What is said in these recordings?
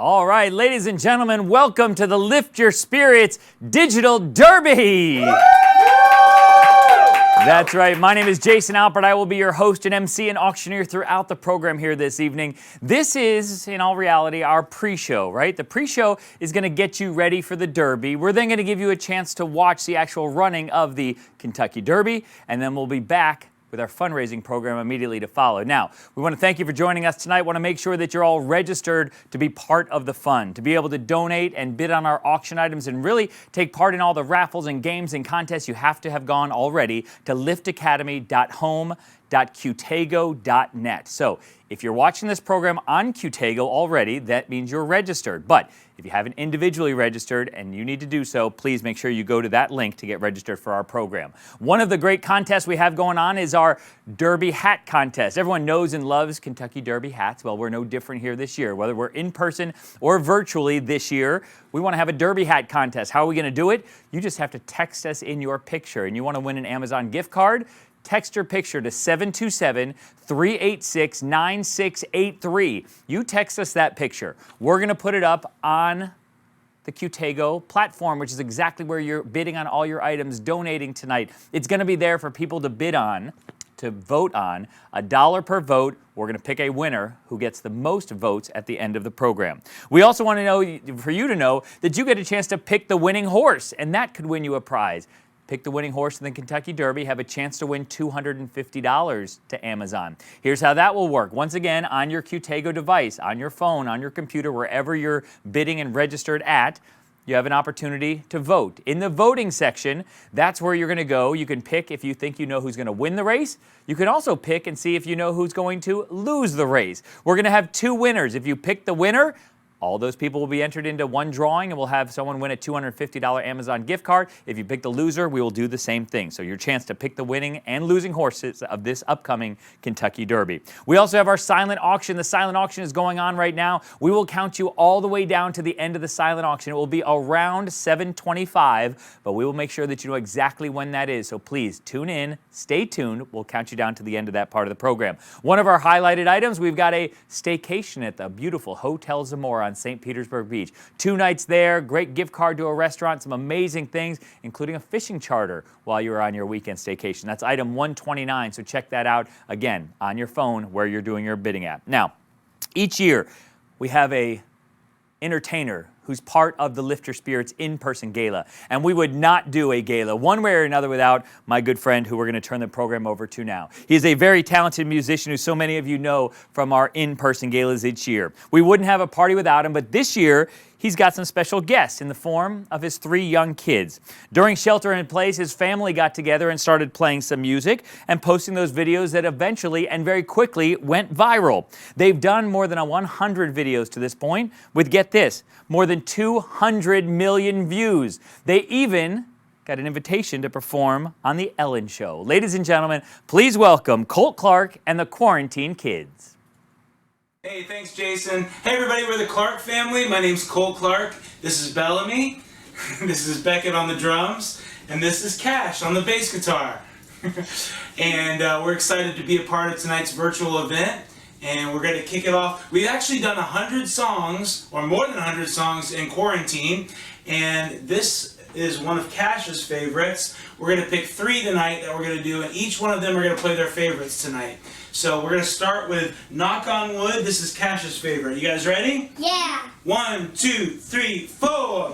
All right, ladies and gentlemen, welcome to the Lift Your Spirits Digital Derby. That's right. My name is Jason Alpert. I will be your host and MC and auctioneer throughout the program here this evening. This is, in all reality, our pre-show, right? The pre-show is going to get you ready for the Derby. We're then going to give you a chance to watch the actual running of the Kentucky Derby, and then we'll be back with our fundraising program immediately to follow. Now, we want to thank you for joining us tonight. We want to make sure that you're all registered to be part of the fun, to be able to donate and bid on our auction items and really take part in all the raffles and games and contests. You have to have gone already to liftacademy.home.qtago.net. So if you're watching this program on Qtago already, that means you're registered. But if you haven't individually registered and you need to do so, please make sure you go to that link to get registered for our program. One of the great contests we have going on is our Derby Hat Contest. Everyone knows and loves Kentucky Derby hats. Well, we're no different here this year. Whether we're in person or virtually this year, we want to have a Derby Hat Contest. How are we going to do it? You just have to text us in your picture. And you want to win an Amazon gift card? Text your picture to 727-386-9683. You text us that picture. We're going to put it up on the Qtago platform, which is exactly where you're bidding on all your items, donating tonight. It's going to be there for people to bid on, to vote on. $1 per vote. We're going to pick a winner who gets the most votes at the end of the program. We also want to know, for you to know, that you get a chance to pick the winning horse, and that could win you a prize. Pick the winning horse in the Kentucky Derby, have a chance to win $250 to Amazon. Here's how that will work. Once again, on your Qtago device, on your phone, on your computer, wherever you're bidding and registered at, you have an opportunity to vote. In the voting section, that's where you're going to go. You can pick if you think you know who's going to win the race. You can also pick and see if you know who's going to lose the race. We're going to have two winners. If you pick the winner, all those people will be entered into one drawing, and we'll have someone win a $250 Amazon gift card. If you pick the loser, we will do the same thing. So your chance to pick the winning and losing horses of this upcoming Kentucky Derby. We also have our silent auction. The silent auction is going on right now. We will count you all the way down to the end of the silent auction. It will be around 7:25, but we will make sure that you know exactly when that is. So please tune in, stay tuned. We'll count you down to the end of that part of the program. One of our highlighted items, we've got a staycation at the beautiful Hotel Zamora on St. Petersburg Beach. 2 nights there, great gift card to a restaurant, some amazing things, including a fishing charter while you're on your weekend staycation. That's item 129, so check that out, again, on your phone where you're doing your bidding at. Now, each year, we have a entertainer who's part of the Lift Your Spirits in-person gala. And we would not do a gala one way or another without my good friend who we're going to turn the program over to now. He is a very talented musician who so many of you know from our in-person galas each year. We wouldn't have a party without him, but this year, he's got some special guests in the form of his 3 young kids. During Shelter in Place, his family got together and started playing some music and posting those videos that eventually and very quickly went viral. They've done more than 100 videos to this point with, get this, more than 200 million views. They even got an invitation to perform on The Ellen Show. Ladies and gentlemen, please welcome Colt Clark and the Quarantine Kids. Hey, thanks, Jason. Hey, everybody, we're the Clark family. My name's Colt Clark. This is Bellamy. This is Beckett on the drums. And this is Cash on the bass guitar. And we're excited to be a part of tonight's virtual event. And we're going to kick it off. We've actually done 100 songs, or more than 100 songs in quarantine. And this is one of Cash's favorites. We're going to pick 3 tonight that we're going to do, and each one of them are going to play their favorites tonight. So we're going to start with Knock on Wood. This is Cash's favorite. You guys ready? Yeah. 1, 2, 3, 4.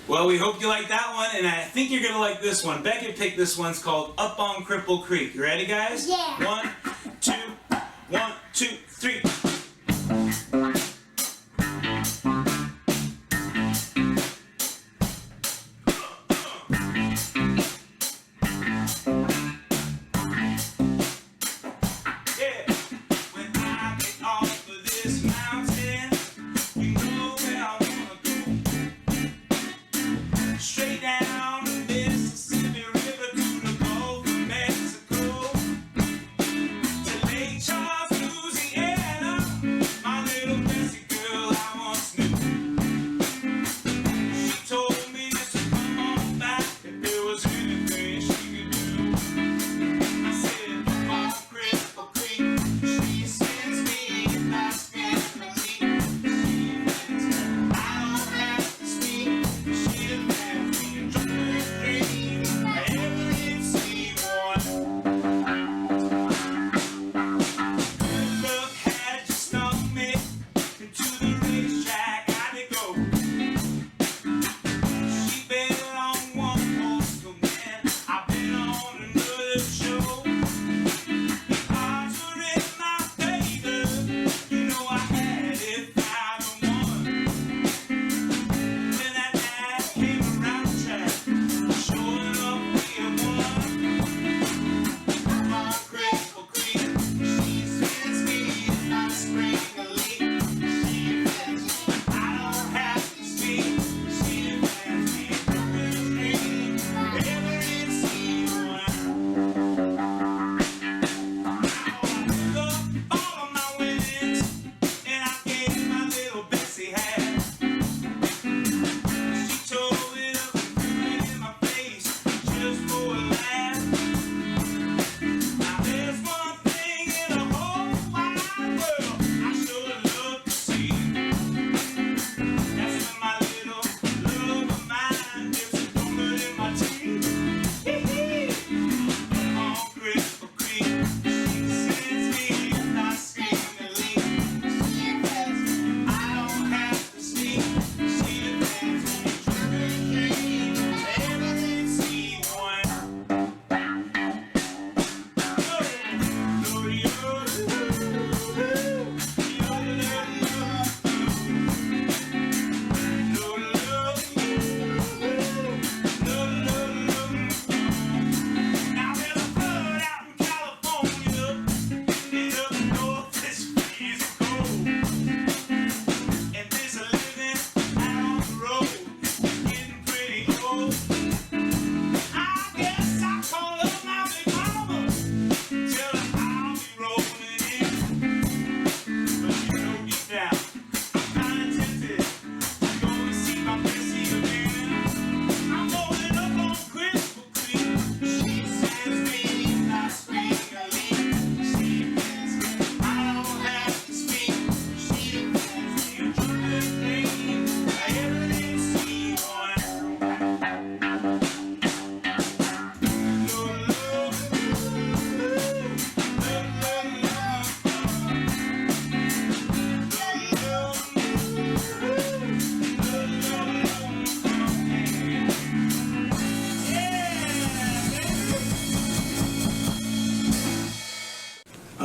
Well, we hope you like that one, and I think you're going to like this one. Beckett picked this one. It's called Up on Cripple Creek. You ready, guys? Yeah. 1, 2, 1, 2, 3.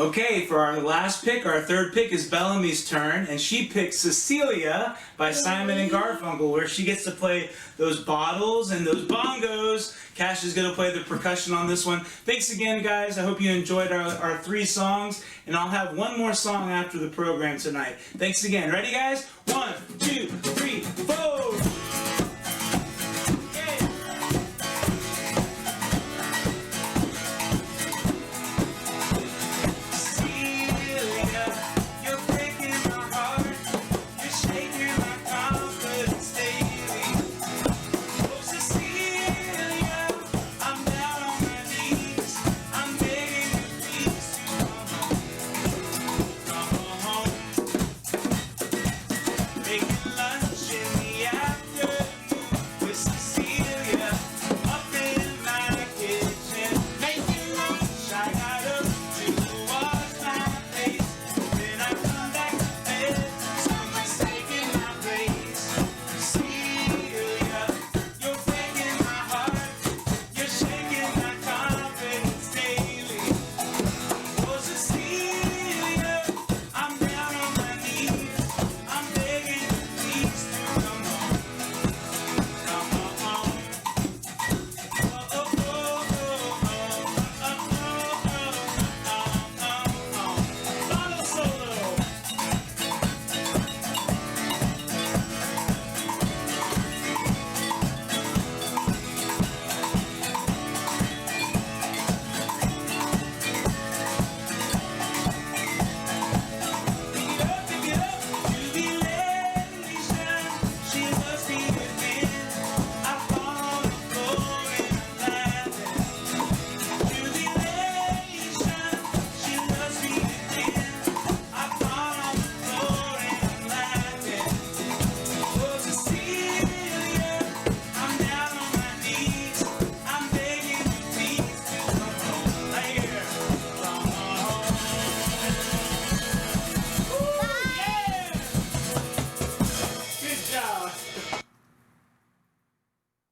Okay, for our last pick, our third pick is Bellamy's turn, and she picks Cecilia by Simon and Garfunkel, where she gets to play those bottles and those bongos. Cash is going to play the percussion on this one. Thanks again, guys. I hope you enjoyed our 3 songs, and I'll have one more song after the program tonight. Thanks again. Ready, guys? 1, 2, 3, 4!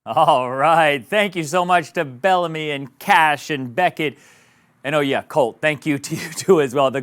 All right. Thank you so much to Bellamy and Cash and Beckett. And oh yeah, Colt, thank you to you too as well. The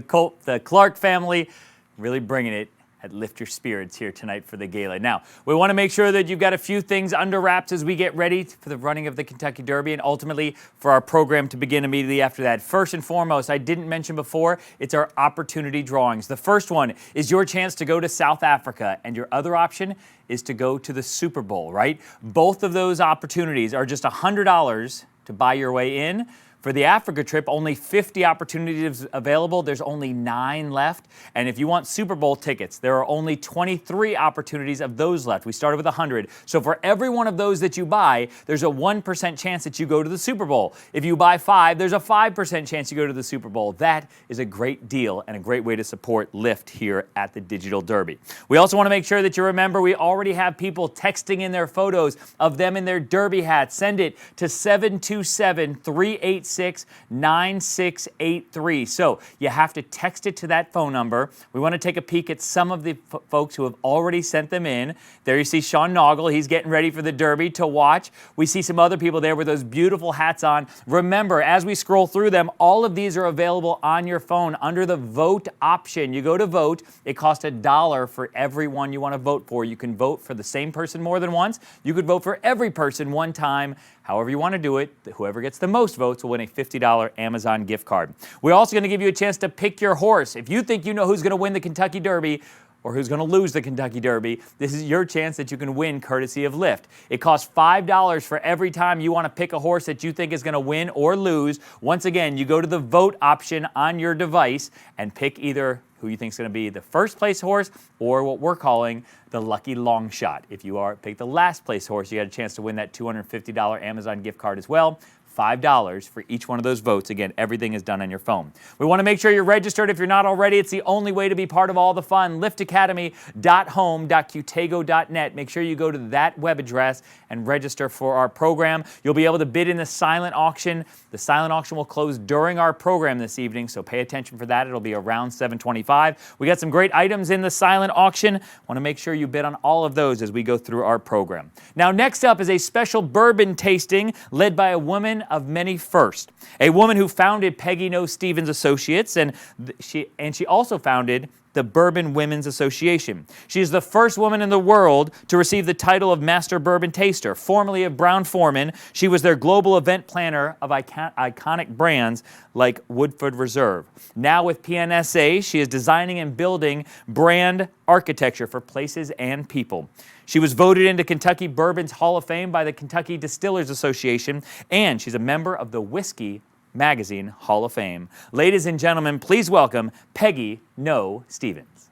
Clark family really bringing it at Lift Your Spirits here tonight for the gala. Now, we want to make sure that you've got a few things under wraps as we get ready for the running of the Kentucky Derby and ultimately for our program to begin immediately after that. First and foremost, I didn't mention before, it's our opportunity drawings. The first one is your chance to go to South Africa, and your other option is to go to the Super Bowl, right? Both of those opportunities are just $100 to buy your way in. For the Africa trip, only 50 opportunities available. There's only 9 left. And if you want Super Bowl tickets, there are only 23 opportunities of those left. We started with 100. So for every one of those that you buy, there's a 1% chance that you go to the Super Bowl. If you buy 5, there's a 5% chance you go to the Super Bowl. That is a great deal and a great way to support LiFT here at the Digital Derby. We also want to make sure that you remember we already have people texting in their photos of them in their Derby hats. Send it to 727-386-9683. So you have to text it to that phone number. We want to take a peek at some of the folks who have already sent them in. There you see Sean Noggle. He's getting ready for the Derby to watch. We see some other people there with those beautiful hats on. Remember, as we scroll through them, all of these are available on your phone under the vote option. You go to vote. It costs $1 for every one you want to vote for. You can vote for the same person more than once. You could vote for every person one time. However you want to do it, whoever gets the most votes will win a $50 Amazon gift card. We're also going to give you a chance to pick your horse. If you think you know who's going to win the Kentucky Derby or who's going to lose the Kentucky Derby, this is your chance that you can win courtesy of LiFT. It costs $5 for every time you want to pick a horse that you think is going to win or lose. Once again, you go to the vote option on your device and pick either who you think is going to be the first place horse or what we're calling the lucky long shot. If you pick the last place horse, you got a chance to win that $250 Amazon gift card as well. $5 for each one of those votes. Again, everything is done on your phone. We want to make sure you're registered if you're not already. It's the only way to be part of all the fun. liftacademy.home.qtago.net. Make sure you go to that web address and register for our program. You'll be able to bid in the silent auction. The silent auction will close during our program this evening, so pay attention for that. It'll be around 7:25. We got some great items in the silent auction. Want to make sure you bid on all of those as we go through our program. Now, next up is a special bourbon tasting led by a woman one of many firsts. A woman who founded Peggy No Stevens Associates, and she also founded the Bourbon Women's Association. She is the first woman in the world to receive the title of Master Bourbon Taster. Formerly of Brown-Forman, she was their global event planner of iconic brands like Woodford Reserve. Now with PNSA, she is designing and building brand architecture for places and people. She was voted into Kentucky Bourbon's Hall of Fame by the Kentucky Distillers Association, and she's a member of the Whiskey Magazine Hall of Fame. Ladies and gentlemen, please welcome Peggy No Stevens.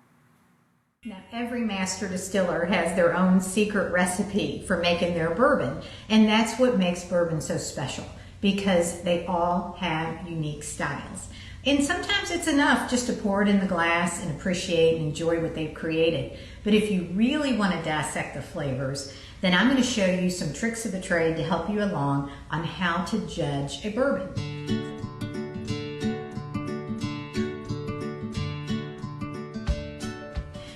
Now, every master distiller has their own secret recipe for making their bourbon, and that's what makes bourbon so special, because they all have unique styles. And sometimes it's enough just to pour it in the glass and appreciate and enjoy what they've created. But if you really want to dissect the flavors, then I'm going to show you some tricks of the trade to help you along on how to judge a bourbon.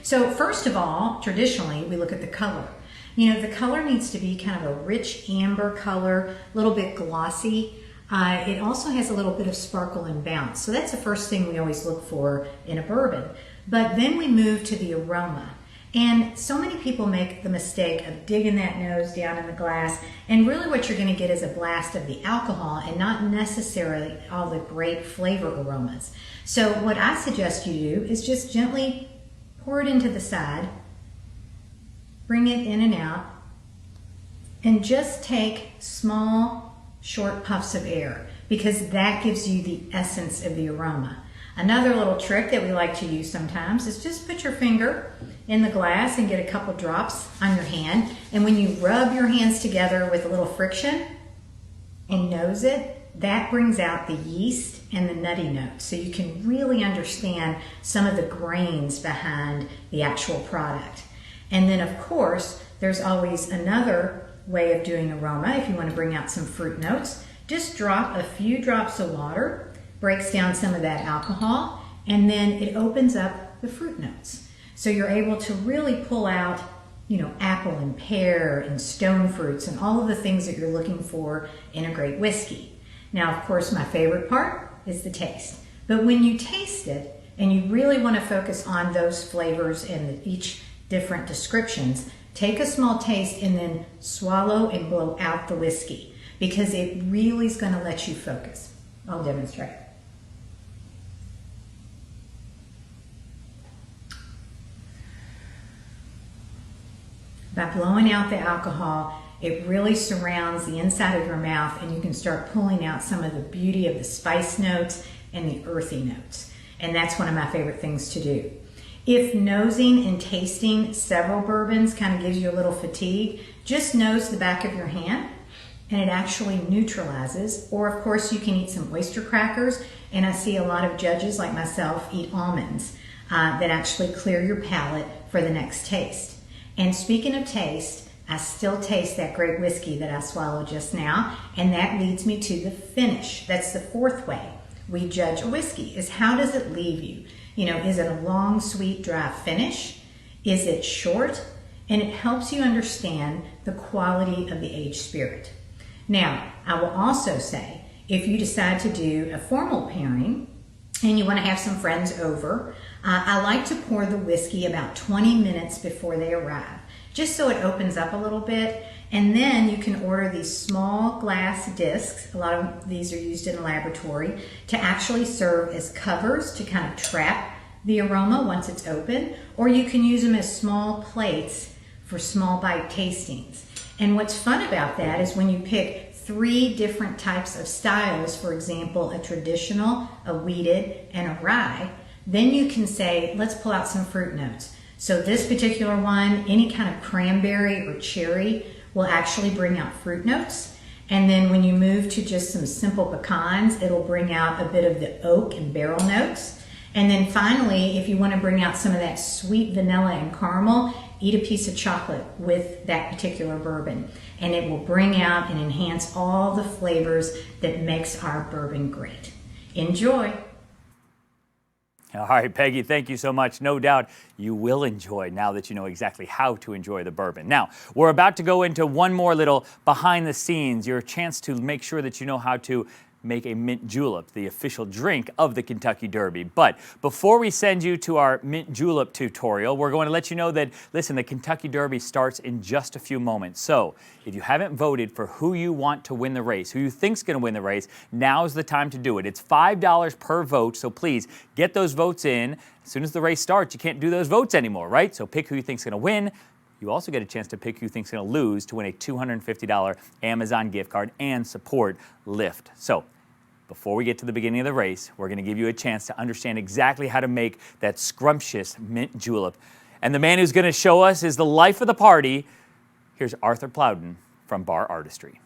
So first of all, traditionally, we look at the color. You know, the color needs to be kind of a rich amber color, a little bit glossy. It also has a little bit of sparkle and bounce. So that's the first thing we always look for in a bourbon. But then we move to the aroma. And so many people make the mistake of digging that nose down in the glass, and really what you're going to get is a blast of the alcohol and not necessarily all the great flavor aromas. So what I suggest you do is just gently pour it into the side, bring it in and out, and just take small, short puffs of air, because that gives you the essence of the aroma. Another little trick that we like to use sometimes is just put your finger in the glass and get a couple drops on your hand, and when you rub your hands together with a little friction and nose it, that brings out the yeast and the nutty notes, so you can really understand some of the grains behind the actual product. And then of course, there's always another way of doing aroma. If you want to bring out some fruit notes, just drop a few drops of water, breaks down some of that alcohol, and then it opens up the fruit notes. So you're able to really pull out, you know, apple and pear and stone fruits and all of the things that you're looking for in a great whiskey. Now, of course, my favorite part is the taste. But when you taste it, and you really want to focus on those flavors and each different descriptions, take a small taste and then swallow and blow out the whiskey, because it really is going to let you focus. I'll demonstrate. By blowing out the alcohol, it really surrounds the inside of your mouth, and you can start pulling out some of the beauty of the spice notes and the earthy notes. And that's one of my favorite things to do. If nosing and tasting several bourbons kind of gives you a little fatigue, just nose the back of your hand and it actually neutralizes. Or of course you can eat some oyster crackers, and I see a lot of judges like myself eat almonds that actually clear your palate for the next taste. And speaking of taste, I still taste that great whiskey that I swallowed just now, and that leads me to the finish. That's the fourth way we judge a whiskey, is how does it leave you? You know, is it a long, sweet, dry finish? Is it short? And it helps you understand the quality of the aged spirit. Now, I will also say, if you decide to do a formal pairing and you want to have some friends over, I like to pour the whiskey about 20 minutes before they arrive, just so it opens up a little bit. And then you can order these small glass discs. A lot of these are used in a laboratory to actually serve as covers to kind of trap the aroma once it's open, or you can use them as small plates for small bite tastings. And what's fun about that is when you pick 3 different types of styles, for example, a traditional, a wheated, and a rye, then you can say, let's pull out some fruit notes. So this particular one, any kind of cranberry or cherry will actually bring out fruit notes. And then when you move to just some simple pecans, it'll bring out a bit of the oak and barrel notes. And then finally, if you want to bring out some of that sweet vanilla and caramel, eat a piece of chocolate with that particular bourbon. And it will bring out and enhance all the flavors that makes our bourbon great. Enjoy. All right, Peggy, thank you so much. No doubt you will enjoy now that you know exactly how to enjoy the bourbon. Now, we're about to go into one more little behind the scenes, your chance to make sure that you know how to make a mint julep, the official drink of the Kentucky Derby. But before we send you to our mint julep tutorial, we're going to let you know that, listen, the Kentucky Derby starts in just a few moments. So if you haven't voted for who you want to win the race, who you think's going to win the race, now's the time to do it. It's $5 per vote, so please get those votes in. As soon as the race starts, you can't do those votes anymore, right? So pick who you think's going to win. You also get a chance to pick who you think's going to lose to win a $250 Amazon gift card and support LiFT. So before we get to the beginning of the race, we're going to give you a chance to understand exactly how to make that scrumptious mint julep. And the man who's going to show us is the life of the party. Here's Arthur Plowden from Bar Artistry.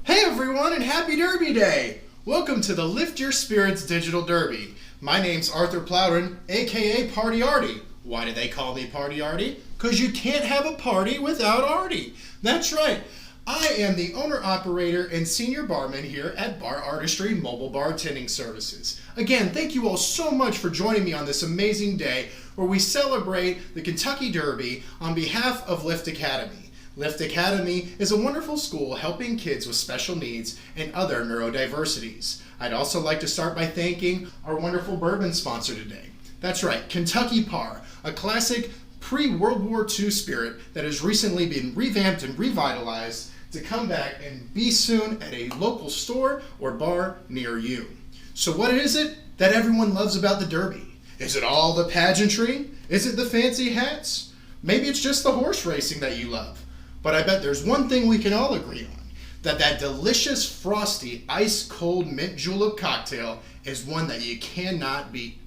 Hey everyone, and happy Derby Day! Welcome to the Lift Your Spirits Digital Derby. My name's Arthur Plowden, aka Party Artie. Why do they call me Party Artie? Because you can't have a party without Artie. That's right. I am the owner-operator and senior barman here at Bar Artistry Mobile Bartending Services. Again, thank you all so much for joining me on this amazing day where we celebrate the Kentucky Derby on behalf of LiFT Academy. LiFT Academy is a wonderful school helping kids with special needs and other neurodiversities. I'd also like to start by thanking our wonderful bourbon sponsor today. That's right, Kentucky Par, a classic pre-World War II spirit that has recently been revamped and revitalized to come back and be soon at a local store or bar near you. So what is it that everyone loves about the Derby? Is it all the pageantry? Is it the fancy hats? Maybe it's just the horse racing that you love. But I bet there's one thing we can all agree on, that delicious, frosty, ice-cold mint julep cocktail is one that you cannot beat.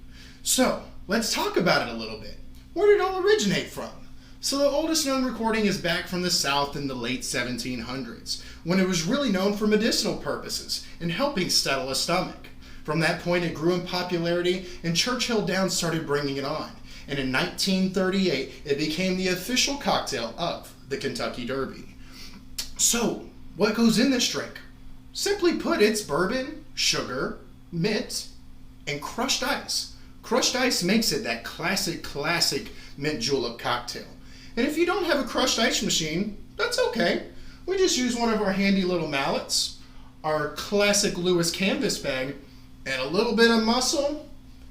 So, let's talk about it a little bit. Where did it all originate from? So the oldest known recording is back from the South in the late 1700s, when it was really known for medicinal purposes and helping settle a stomach. From that point it grew in popularity and Churchill Downs started bringing it on. And in 1938 it became the official cocktail of the Kentucky Derby. So, what goes in this drink? Simply put, it's bourbon, sugar, mint, and crushed ice. Crushed ice makes it that classic mint julep cocktail. And if you don't have a crushed ice machine, that's okay. We just use one of our handy little mallets, our classic Lewis canvas bag, and a little bit of muscle,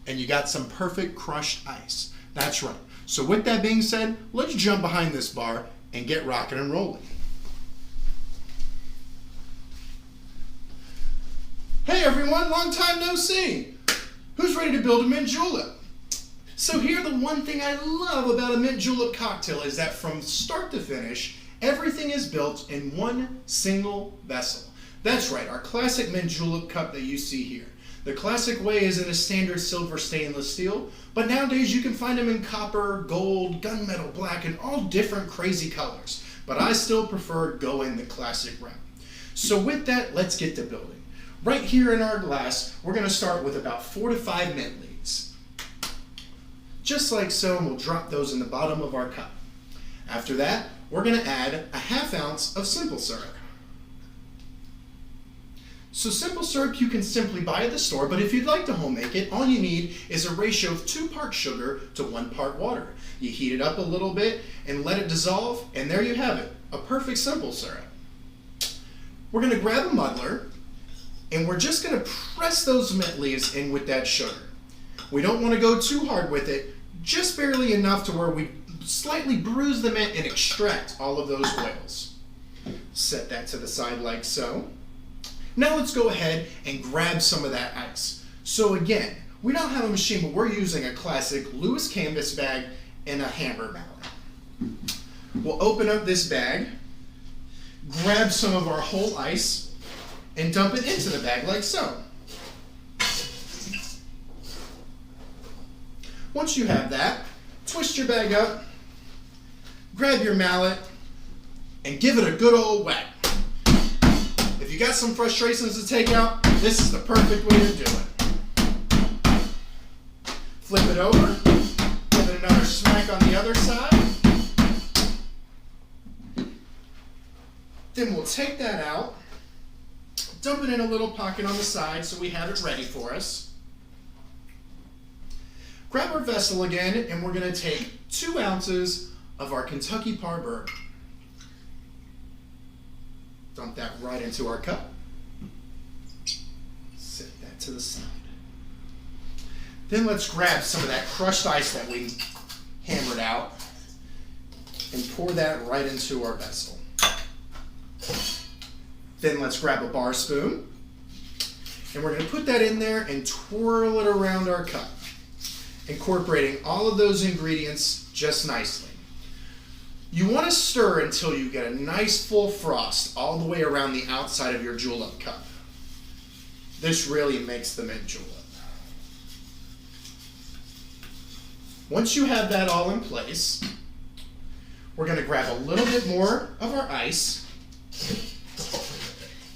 and you got some perfect crushed ice. That's right. So with that being said, let's jump behind this bar and get rocking and rolling. Hey everyone, long time no see. Who's ready to build a mint julep? So here, the one thing I love about a mint julep cocktail is that from start to finish, everything is built in one single vessel. That's right, our classic mint julep cup that you see here. The classic way is in a standard silver stainless steel, but nowadays you can find them in copper, gold, gunmetal black, and all different crazy colors. But I still prefer going the classic route. So with that, let's get to building. Right here in our glass, we're going to start with about 4 to 5 mint leaves. Just like so, and we'll drop those in the bottom of our cup. After that, we're going to add a ½ ounce of simple syrup. So simple syrup you can simply buy at the store, but if you'd like to home make it, all you need is a ratio of 2 parts sugar to 1 part water. You heat it up a little bit and let it dissolve, and there you have it, a perfect simple syrup. We're going to grab a muddler, and we're just going to press those mint leaves in with that sugar. We don't want to go too hard with it, just barely enough to where we slightly bruise the mint and extract all of those oils. Set that to the side like so. Now let's go ahead and grab some of that ice. So again, we don't have a machine, but we're using a classic Lewis canvas bag and a hammer mallet. We'll open up this bag, grab some of our whole ice, and dump it into the bag like so. Once you have that, twist your bag up, grab your mallet, and give it a good old whack. If you got some frustrations to take out, this is the perfect way to do it. Flip it over, give it another smack on the other side. Then we'll take that out, dump it in a little pocket on the side so we have it ready for us. Grab our vessel again, and we're going to take 2 ounces of our Kentucky Par Bourbon. Dump that right into our cup. Set that to the side. Then let's grab some of that crushed ice that we hammered out and pour that right into our vessel. Then let's grab a bar spoon, and we're going to put that in there and twirl it around our cup, incorporating all of those ingredients just nicely. You want to stir until you get a nice full frost all the way around the outside of your julep cup. This really makes the mint julep. Once you have that all in place, we're going to grab a little bit more of our ice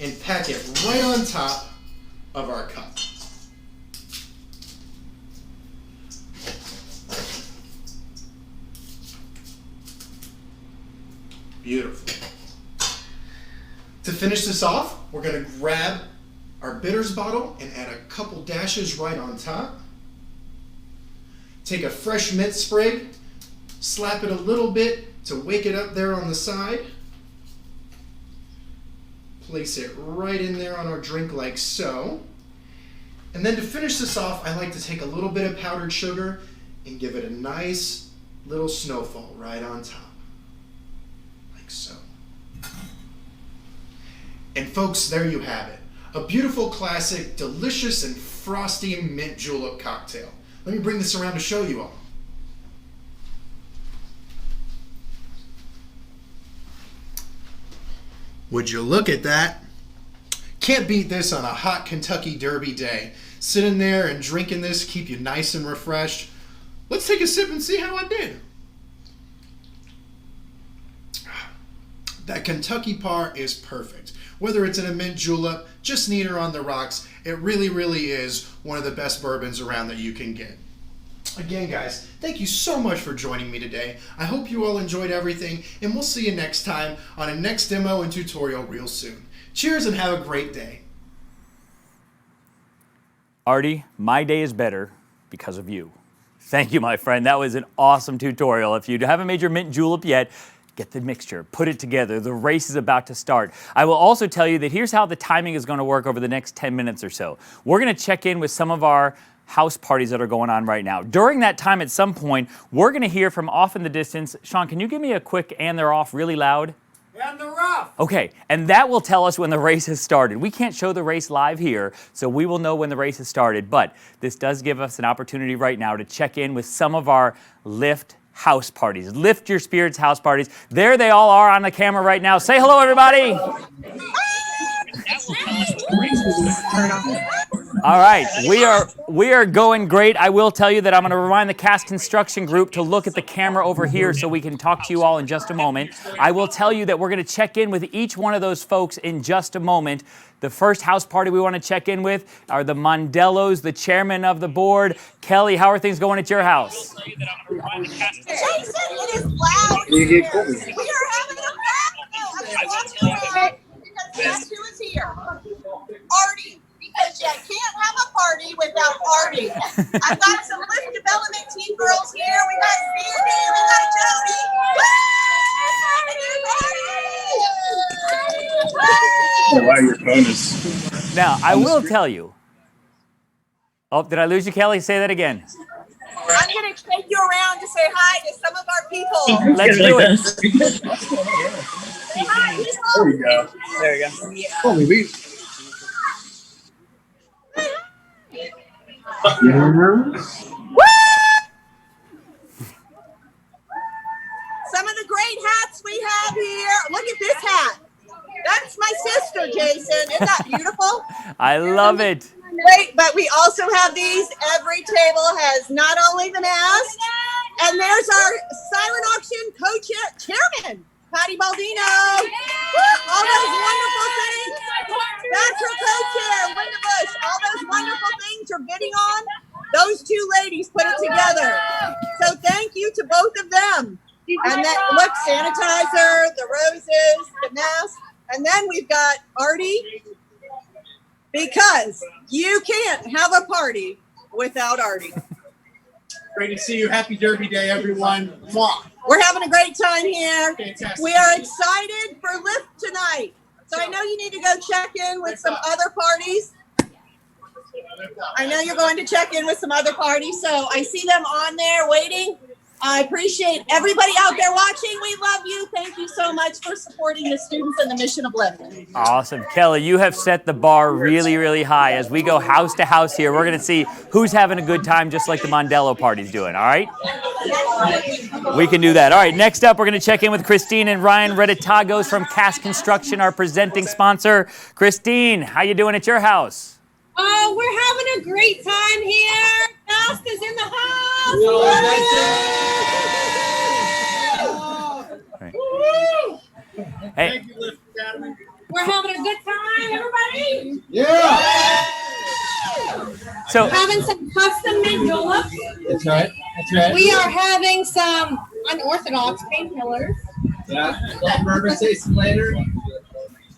and pack it right on top of our cup. Beautiful. To finish this off, we're going to grab our bitters bottle and add a couple dashes right on top. Take a fresh mint sprig, slap it a little bit to wake it up there on the side. Place it right in there on our drink like so. And then to finish this off, I like to take a little bit of powdered sugar and give it a nice little snowfall right on top. Like so. And folks, there you have it. A beautiful, classic, delicious, and frosty mint julep cocktail. Let me bring this around to show you all. Would you look at that? Can't beat this on a hot Kentucky Derby day. Sitting there and drinking this, keep you nice and refreshed. Let's take a sip and see how I did. That Kentucky Par is perfect. Whether it's in a mint julep, just neater on the rocks, it really, really is one of the best bourbons around that you can get. Again, guys, thank you so much for joining me today. I hope you all enjoyed everything, and we'll see you next time on a next demo and tutorial real soon. Cheers and have a great day. Artie, my day is better because of you. Thank you, my friend. That was an awesome tutorial. If you haven't made your mint julep yet, get the mixture, put it together. The race is about to start. I will also tell you that here's how the timing is going to work over the next 10 minutes or so. We're going to check in with some of our house parties that are going on right now. During that time, at some point, we're going to hear from off in the distance. Sean, can you give me a quick "and they're off" really loud? And they're off. Okay, and that will tell us when the race has started. We can't show the race live here, so we will know when the race has started, but this does give us an opportunity right now to check in with some of our LiFT house parties. Lift Your Spirits house parties. There they all are on the camera right now. Say hello, everybody. All right, we are going great. I will tell you that I'm going to remind the cast construction group to look at the camera over here so we can talk to you all in just a moment. I will tell you that we're going to check in with each one of those folks in just a moment. The first house party we want to check in with are the Mondellos, the chairman of the board. Kelly, how are things going at your house? Jason, it is loud. We are having a party because guess who is here? Artie. Because you can't have a party without Artie. I've got some LiFT development team girls here. We got Sandy, we got Jody. Why your phone is... Now, I will tell you. Oh, did I lose you, Kelly? Say that again. I'm going to take you around to say hi to some of our people. Let's do it. Say hi, people. There we go. There we go. Holy wheat. Some of the great hats we have here. Look at this hat. That's my sister, Jason. Isn't that beautiful? I love it. Great, but we also have these. Every table has not only the mask, and there's our silent auction co-chairman, Patty Baldino. All those wonderful things. That's her co-chair, Linda Bush. All those wonderful things you're bidding on, those two ladies put it together. So thank you to both of them. And that, look, sanitizer, the roses, the mask. And then we've got Artie because you can't have a party without Artie. Great to see you. Happy Derby Day, everyone. Mwah. We're having a great time here. Fantastic. We are excited for LiFT tonight. So I know you need to go check in with some other parties. I know you're going to check in with some other parties. So I see them on there waiting. I appreciate everybody out there watching. We love you. Thank you so much for supporting the students and the mission of LiFT. Awesome. Kelly, you have set the bar really, really high. As we go house to house here, we're going to see who's having a good time, just like the Mondello party's doing, all right? We can do that. All right, next up, we're going to check in with Christine and Ryan Reditagos from Cast Construction, our presenting sponsor. Christine, how you doing at your house? Oh, we're having a great time here. Cast is in the house. Right. Woo! Hey, Thank you, LiFT Academy. We're having a good time, everybody. Yeah. so Having some custom mint juleps. That's right. That's right. We are having some unorthodox painkillers. Yeah. Bourbon Tasting later.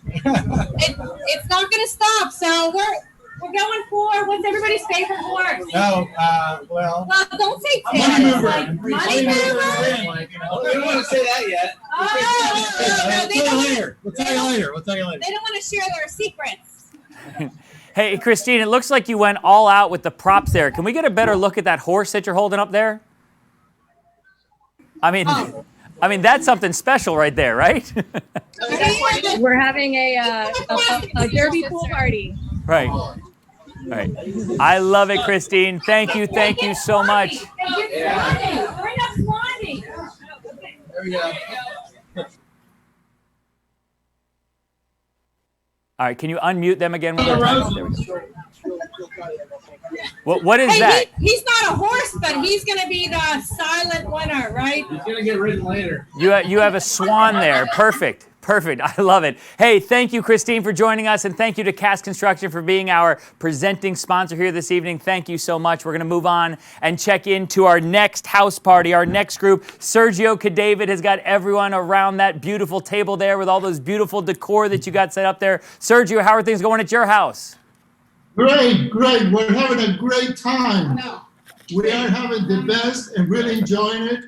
It's not going to stop, so we're going for what's everybody's favorite horse. Oh, well. Well, don't say Money Ted. mover. Like, money mover. Like, you know, we don't want to say that yet. Oh, they don't want to. We'll tell you later. We'll tell you later. They don't want to share their secrets. hey, Christine, it looks like you went all out with the props there. Can we get a better look at that horse that you're holding up there? I mean, that's something special right there, right? We're having a derby pool party. Right. Right. I love it, Christine. Thank you so much. Bring up Swanee. There we go. All right, can you unmute them again one more time? There we go. What is Hey, that? he's not a horse, but he's going to be the silent winner, right? He's going to get ridden later. You have a swan there. Perfect. I love it. Hey, thank you, Christine, for joining us, and thank you to Cast Construction for being our presenting sponsor here this evening. Thank you so much. We're going to move on and check into our next house party, our next group. Sergio Cadavid has got everyone around that beautiful table there with all those beautiful decor that you got set up there. Sergio, how are things going at your house? Great. We're having a great time. We are having the best and really enjoying it.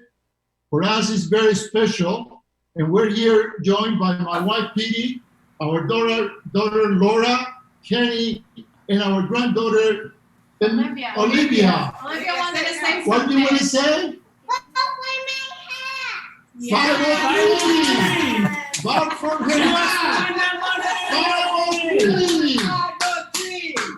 For us, it's very special. And we're here joined by my wife, Petey, our daughter Laura, Kenny, and our granddaughter, Olivia. Olivia wanted to say What do you want to say? 503! Vote for her! 503!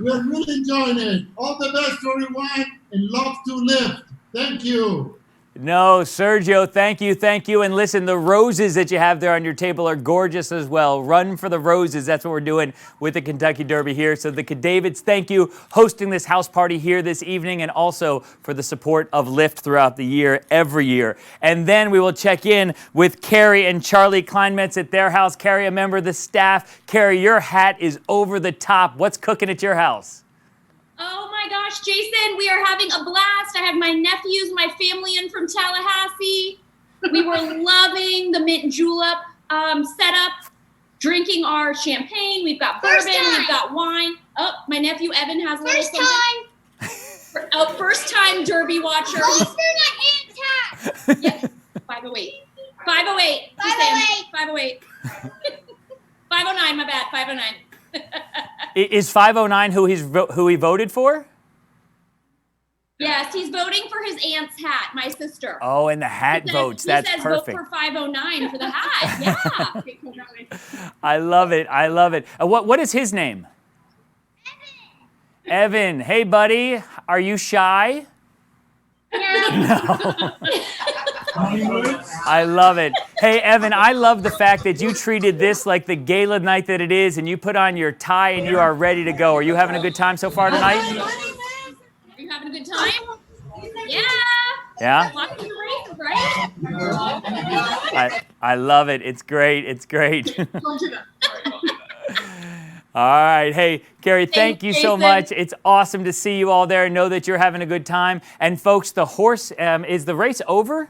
We're really enjoying it. All the best to everyone, and love to LiFT. Thank you. No, Sergio, thank you. And listen, the roses that you have there on your table are gorgeous as well. Run for the roses. That's what we're doing with the Kentucky Derby here. So the Cadavids, thank you, hosting this house party here this evening, and also for the support of LiFT throughout the year, every year. And then we will check in with Carrie and Charlie Kleinmetz at their house. Carrie, a member of the staff. Carrie, your hat is over the top. What's cooking at your house? Oh my gosh, Jason, we are having a blast. I have my nephews, my family in from Tallahassee. We were loving the mint julep setup, drinking our champagne. We've got bourbon, we've got wine. Oh, my nephew Evan has a little something. First time Derby watcher. Yeah, 508. 508. 508. 509, my bad, 509. Is 509 who he voted for? Yes, he's voting for his aunt's hat, my sister. Oh, and the hat votes. That's he says perfect. Vote for 509 for the hat. Yeah. I love it. What is his name? Evan. Hey, buddy. Are you shy? No. I love it. Hey, Evan, I love the fact that you treated this like the gala night that it is, and you put on your tie and you are ready to go. Are you having a good time so far tonight? Are you having a good time? Yeah. Yeah? Walking the races, right? I love it. It's great. All right. Hey, Carrie, thank you so much. It's awesome to see you all there. Know that you're having a good time. And folks, the horse, is the race over?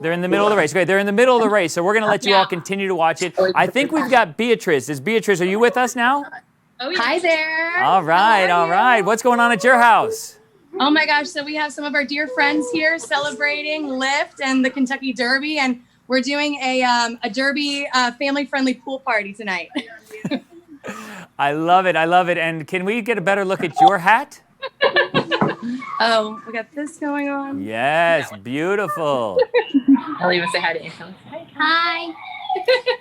They're in the middle of the race. Okay, they're in the middle of the race, so we're going to let you all continue to watch it. I think we've got Beatrice. Beatrice, are you with us now? Oh, yeah. Hi there. All right, all right. What's going on at your house? Oh my gosh, so we have some of our dear friends here celebrating LiFT and the Kentucky Derby, and we're doing a Derby family-friendly pool party tonight. I love it, I love it. And can we get a better look at your hat? Oh, we got this going on. Yes, beautiful. Kelly, you want to say hi to Aunt Kelly? Hi.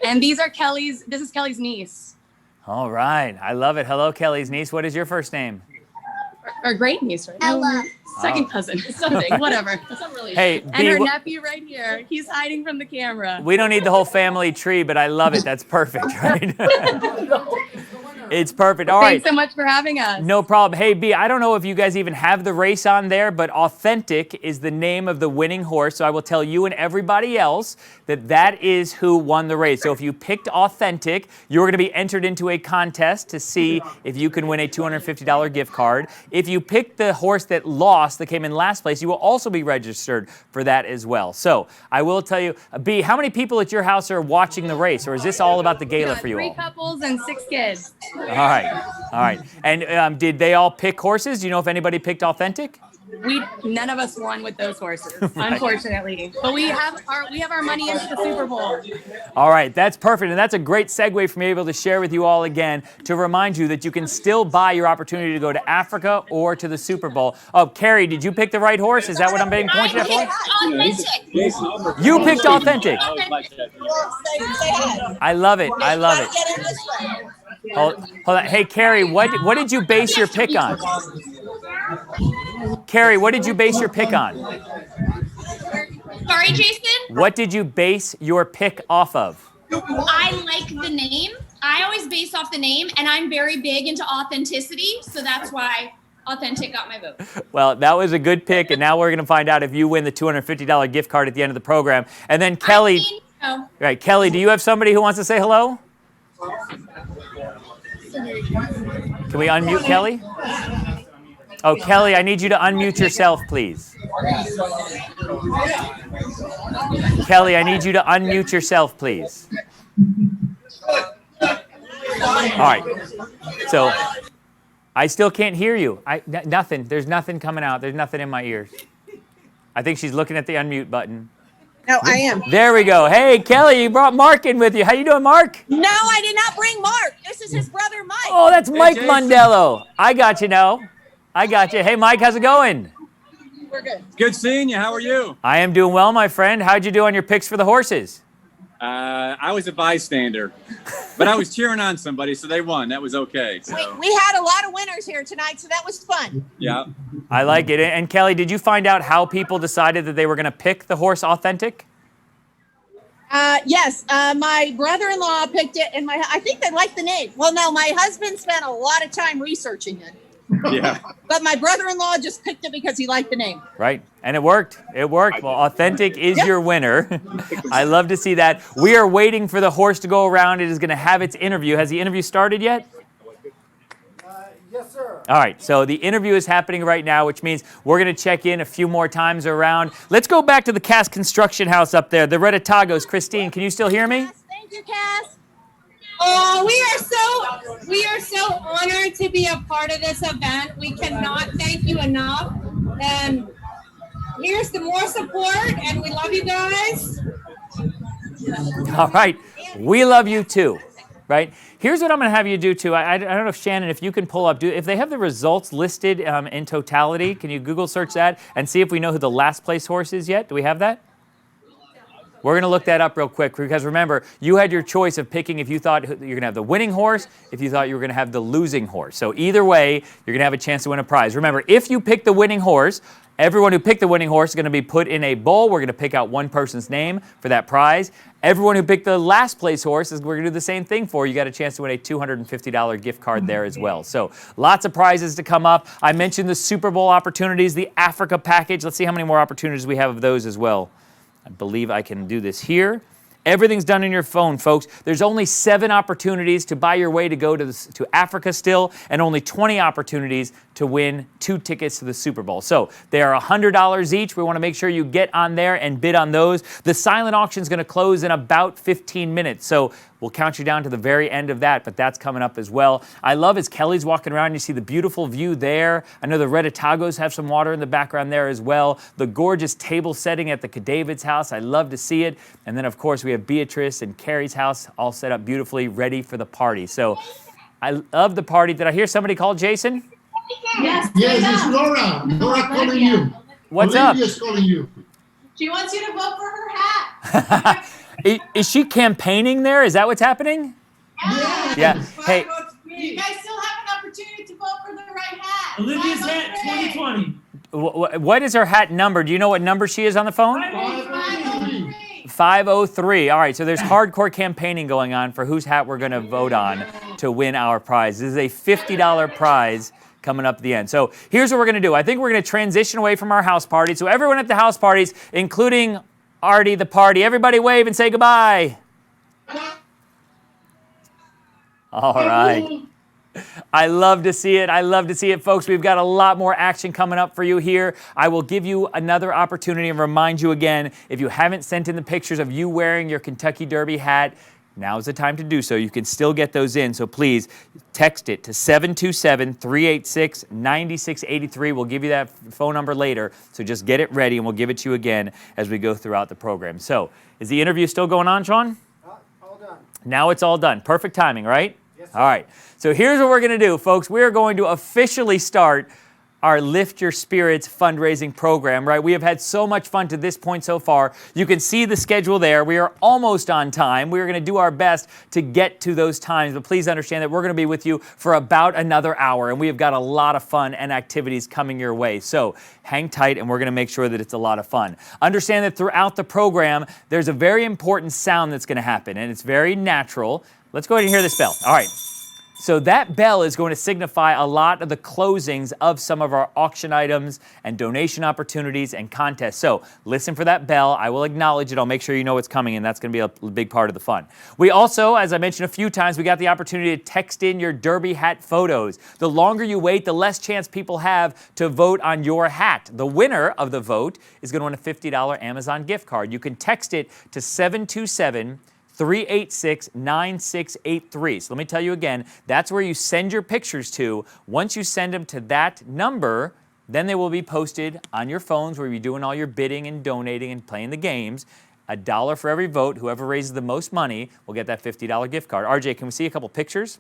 And this is Kelly's niece. All right, I love it. Hello, Kelly's niece. What is your first name? Our great niece, right? Ella. Second cousin, something, whatever. That's not really. Hey, And B, her nephew right here. He's hiding from the camera. we don't need the whole family tree, but I love it. That's perfect, right? It's perfect. All right. Thanks so much for having us. No problem. Hey, B, I don't know if you guys even have the race on there, but Authentic is the name of the winning horse. So I will tell you and everybody else that that is who won the race. So if you picked Authentic, you're going to be entered into a contest to see if you can win a $250 gift card. If you picked the horse that lost, that came in last place, you will also be registered for that as well. So I will tell you, B, how many people at your house are watching the race, or is this all about the gala for you all? 3 couples and 6 kids. All right, all right. And did they all pick horses? Do you know if anybody picked Authentic? None of us won with those horses, unfortunately. But we have our money into the Super Bowl. All right, that's perfect. And that's a great segue for me able to share with you all again to remind you that you can still buy your opportunity to go to Africa or to the Super Bowl. Oh, Carrie, did you pick the right horse? Is that what I'm being pointed at for? Authentic. You picked Authentic. I love it. I love it. Hold on. Hey, Carrie, what did you base your pick on? Carrie, what did you base your pick on? Sorry, Jason? What did you base your pick off of? I like the name. I always base off the name, and I'm very big into authenticity, so that's why Authentic got my vote. Well, that was a good pick, and now we're going to find out if you win the $250 gift card at the end of the program. And then Kelly, right, Kelly, do you have somebody who wants to say hello? Can we unmute Kelly? Oh, Kelly, I need you to unmute yourself, please. Kelly, I need you to unmute yourself, please. All right. So I still can't hear you. Nothing. There's nothing coming out. There's nothing in my ears. I think she's looking at the unmute button. No, I am. There we go. Hey, Kelly, you brought Mark in with you. How you doing, Mark? No, I did not bring Mark. This is his brother, Mike. Oh, that's Mike Mondello. I got you now. I got you. Hey, Mike, how's it going? We're good. Good seeing you. How are you? I am doing well, my friend. How'd you do on your picks for the horses? I was a bystander, but I was cheering on somebody, so they won. That was okay. So. We had a lot of winners here tonight, so that was fun. Yeah. I like it. And Kelly, did you find out how people decided that they were going to pick the horse Authentic? Yes, my brother-in-law picked it, and I think they liked the name. Well, no, my husband spent a lot of time researching it. Yeah. But my brother-in-law just picked it because he liked the name. Right. And it worked. It worked. Well, Authentic is your winner. I love to see that. We are waiting for the horse to go around. It is going to have its interview. Has the interview started yet? Yes, sir. All right. So the interview is happening right now, which means we're going to check in a few more times around. Let's go back to the Cass Construction House up there, the Redetagos. Christine, can you still hear me? Thank you, Cass. Oh, we are so honored to be a part of this event. We cannot thank you enough. And here's the more support, and we love you guys. All right. We love you too. Right? Here's what I'm going to have you do too. I don't know if Shannon, if you can pull up, if they have the results listed in totality, can you Google search that and see if we know who the last place horse is yet? Do we have that? We're going to look that up real quick because remember, you had your choice of picking if you thought you're going to have the winning horse, if you thought you were going to have the losing horse. So either way, you're going to have a chance to win a prize. Remember, if you pick the winning horse, everyone who picked the winning horse is going to be put in a bowl. We're going to pick out one person's name for that prize. Everyone who picked the last place horse, we're going to do the same thing for. You got a chance to win a $250 gift card there as well. So lots of prizes to come up. I mentioned the Super Bowl opportunities, the Africa package. Let's see how many more opportunities we have of those as well. I believe I can do this here. Everything's done on your phone, folks. There's only 7 opportunities to buy your way to go to Africa still, and only 20 opportunities to win 2 tickets to the Super Bowl. So they are $100 each. We want to make sure you get on there and bid on those. The silent auction is going to close in about 15 minutes. So We'll count you down to the very end of that, but that's coming up as well. I love as Kelly's walking around, you see the beautiful view there. I know the Reditagos have some water in the background there as well. The gorgeous table setting at the Cadavid's house. I love to see it. And then, of course, we have Beatrice and Carrie's house all set up beautifully, ready for the party. So I love the party. Did I hear somebody call Jason? Yes, it's Laura. Laura calling you. What's up? Olivia's calling you. She wants you to vote for her hat. Is she campaigning there? Is that what's happening? Yeah. Hey. You guys still have an opportunity to vote for the right hat. Olivia's hat 2020. What is her hat number? Do you know what number she is on the phone? 503. 503. All right, so there's hardcore campaigning going on for whose hat we're going to vote on to win our prize. This is a $50 prize coming up at the end. So here's what we're going to do. I think we're going to transition away from our house party. So everyone at the house parties, including Artie the party, everybody wave and say goodbye. All right. I love to see it. I love to see it, folks. We've got a lot more action coming up for you here. I will give you another opportunity and remind you again, if you haven't sent in the pictures of you wearing your Kentucky Derby hat, now's the time to do so. You can still get those in, so please text it to 727-386-9683. We'll give you that phone number later, so just get it ready, and we'll give it to you again as we go throughout the program. So, is the interview still going on, Sean? All done. Now it's all done. Perfect timing, right? Yes, all right. So here's what we're going to do, folks. We are going to officially start our Lift Your Spirits fundraising program, right? We have had so much fun to this point so far. You can see the schedule there. We are almost on time. We are going to do our best to get to those times, but please understand that we're going to be with you for about another hour, and we have got a lot of fun and activities coming your way. So hang tight, and we're going to make sure that it's a lot of fun. Understand that throughout the program, there's a very important sound that's going to happen, and it's very natural. Let's go ahead and hear this bell. All right. So that bell is going to signify a lot of the closings of some of our auction items and donation opportunities and contests. So listen for that bell. I will acknowledge it. I'll make sure you know what's coming, and that's going to be a big part of the fun. We also, as I mentioned a few times, we got the opportunity to text in your Derby hat photos. The longer you wait, the less chance people have to vote on your hat. The winner of the vote is going to win a $50 Amazon gift card. You can text it to 727-386-9683. So let me tell you again, that's where you send your pictures to. Once you send them to that number, then they will be posted on your phones where you're doing all your bidding and donating and playing the games. $1 for every vote. Whoever raises the most money will get that $50 gift card. RJ, can we see a couple pictures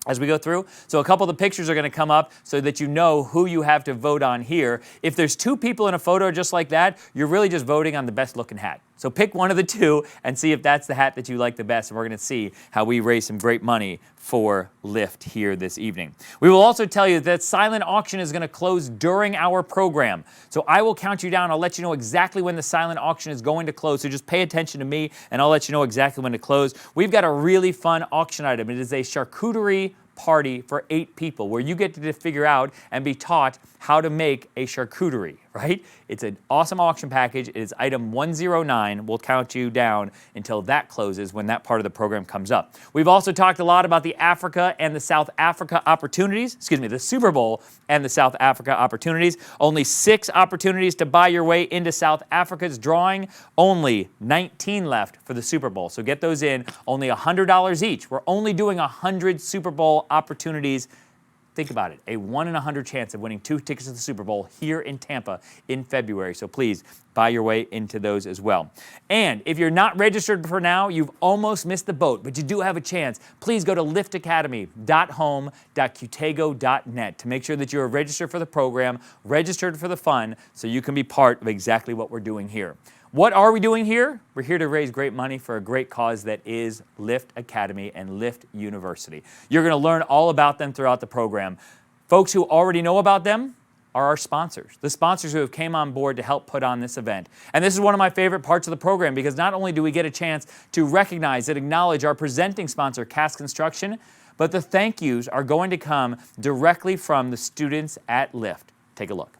as we go through? So a couple of the pictures are going to come up so that you know who you have to vote on here. If there's two people in a photo just like that, you're really just voting on the best looking hat. So pick one of the two and see if that's the hat that you like the best, and we're going to see how we raise some great money for LiFT here this evening. We will also tell you that silent auction is going to close during our program. So I will count you down. I'll let you know exactly when the silent auction is going to close. So just pay attention to me, and I'll let you know exactly when to close. We've got a really fun auction item. It is a charcuterie party for 8 people where you get to figure out and be taught how to make a charcuterie, right? It's an awesome auction package. It is item 109. We'll count you down until that closes when that part of the program comes up. We've also talked a lot about the Africa and the South Africa opportunities, the Super Bowl and the South Africa opportunities. Only 6 opportunities to buy your way into South Africa's drawing. Only 19 left for the Super Bowl. So get those in. Only $100 each. We're only doing 100 Super Bowl opportunities. Think about it, a 1 in 100 chance of winning 2 tickets to the Super Bowl here in Tampa in February. So please buy your way into those as well. And if you're not registered for now, you've almost missed the boat, but you do have a chance. Please go to liftacademy.home.qtago.net to make sure that you're registered for the program, registered for the fun, so you can be part of exactly what we're doing here. What are we doing here? We're here to raise great money for a great cause that is LiFT Academy and LiFT University. You're going to learn all about them throughout the program. Folks who already know about them are our sponsors, the sponsors who have came on board to help put on this event. And this is one of my favorite parts of the program because not only do we get a chance to recognize and acknowledge our presenting sponsor, Cass Construction, but the thank yous are going to come directly from the students at LiFT. Take a look.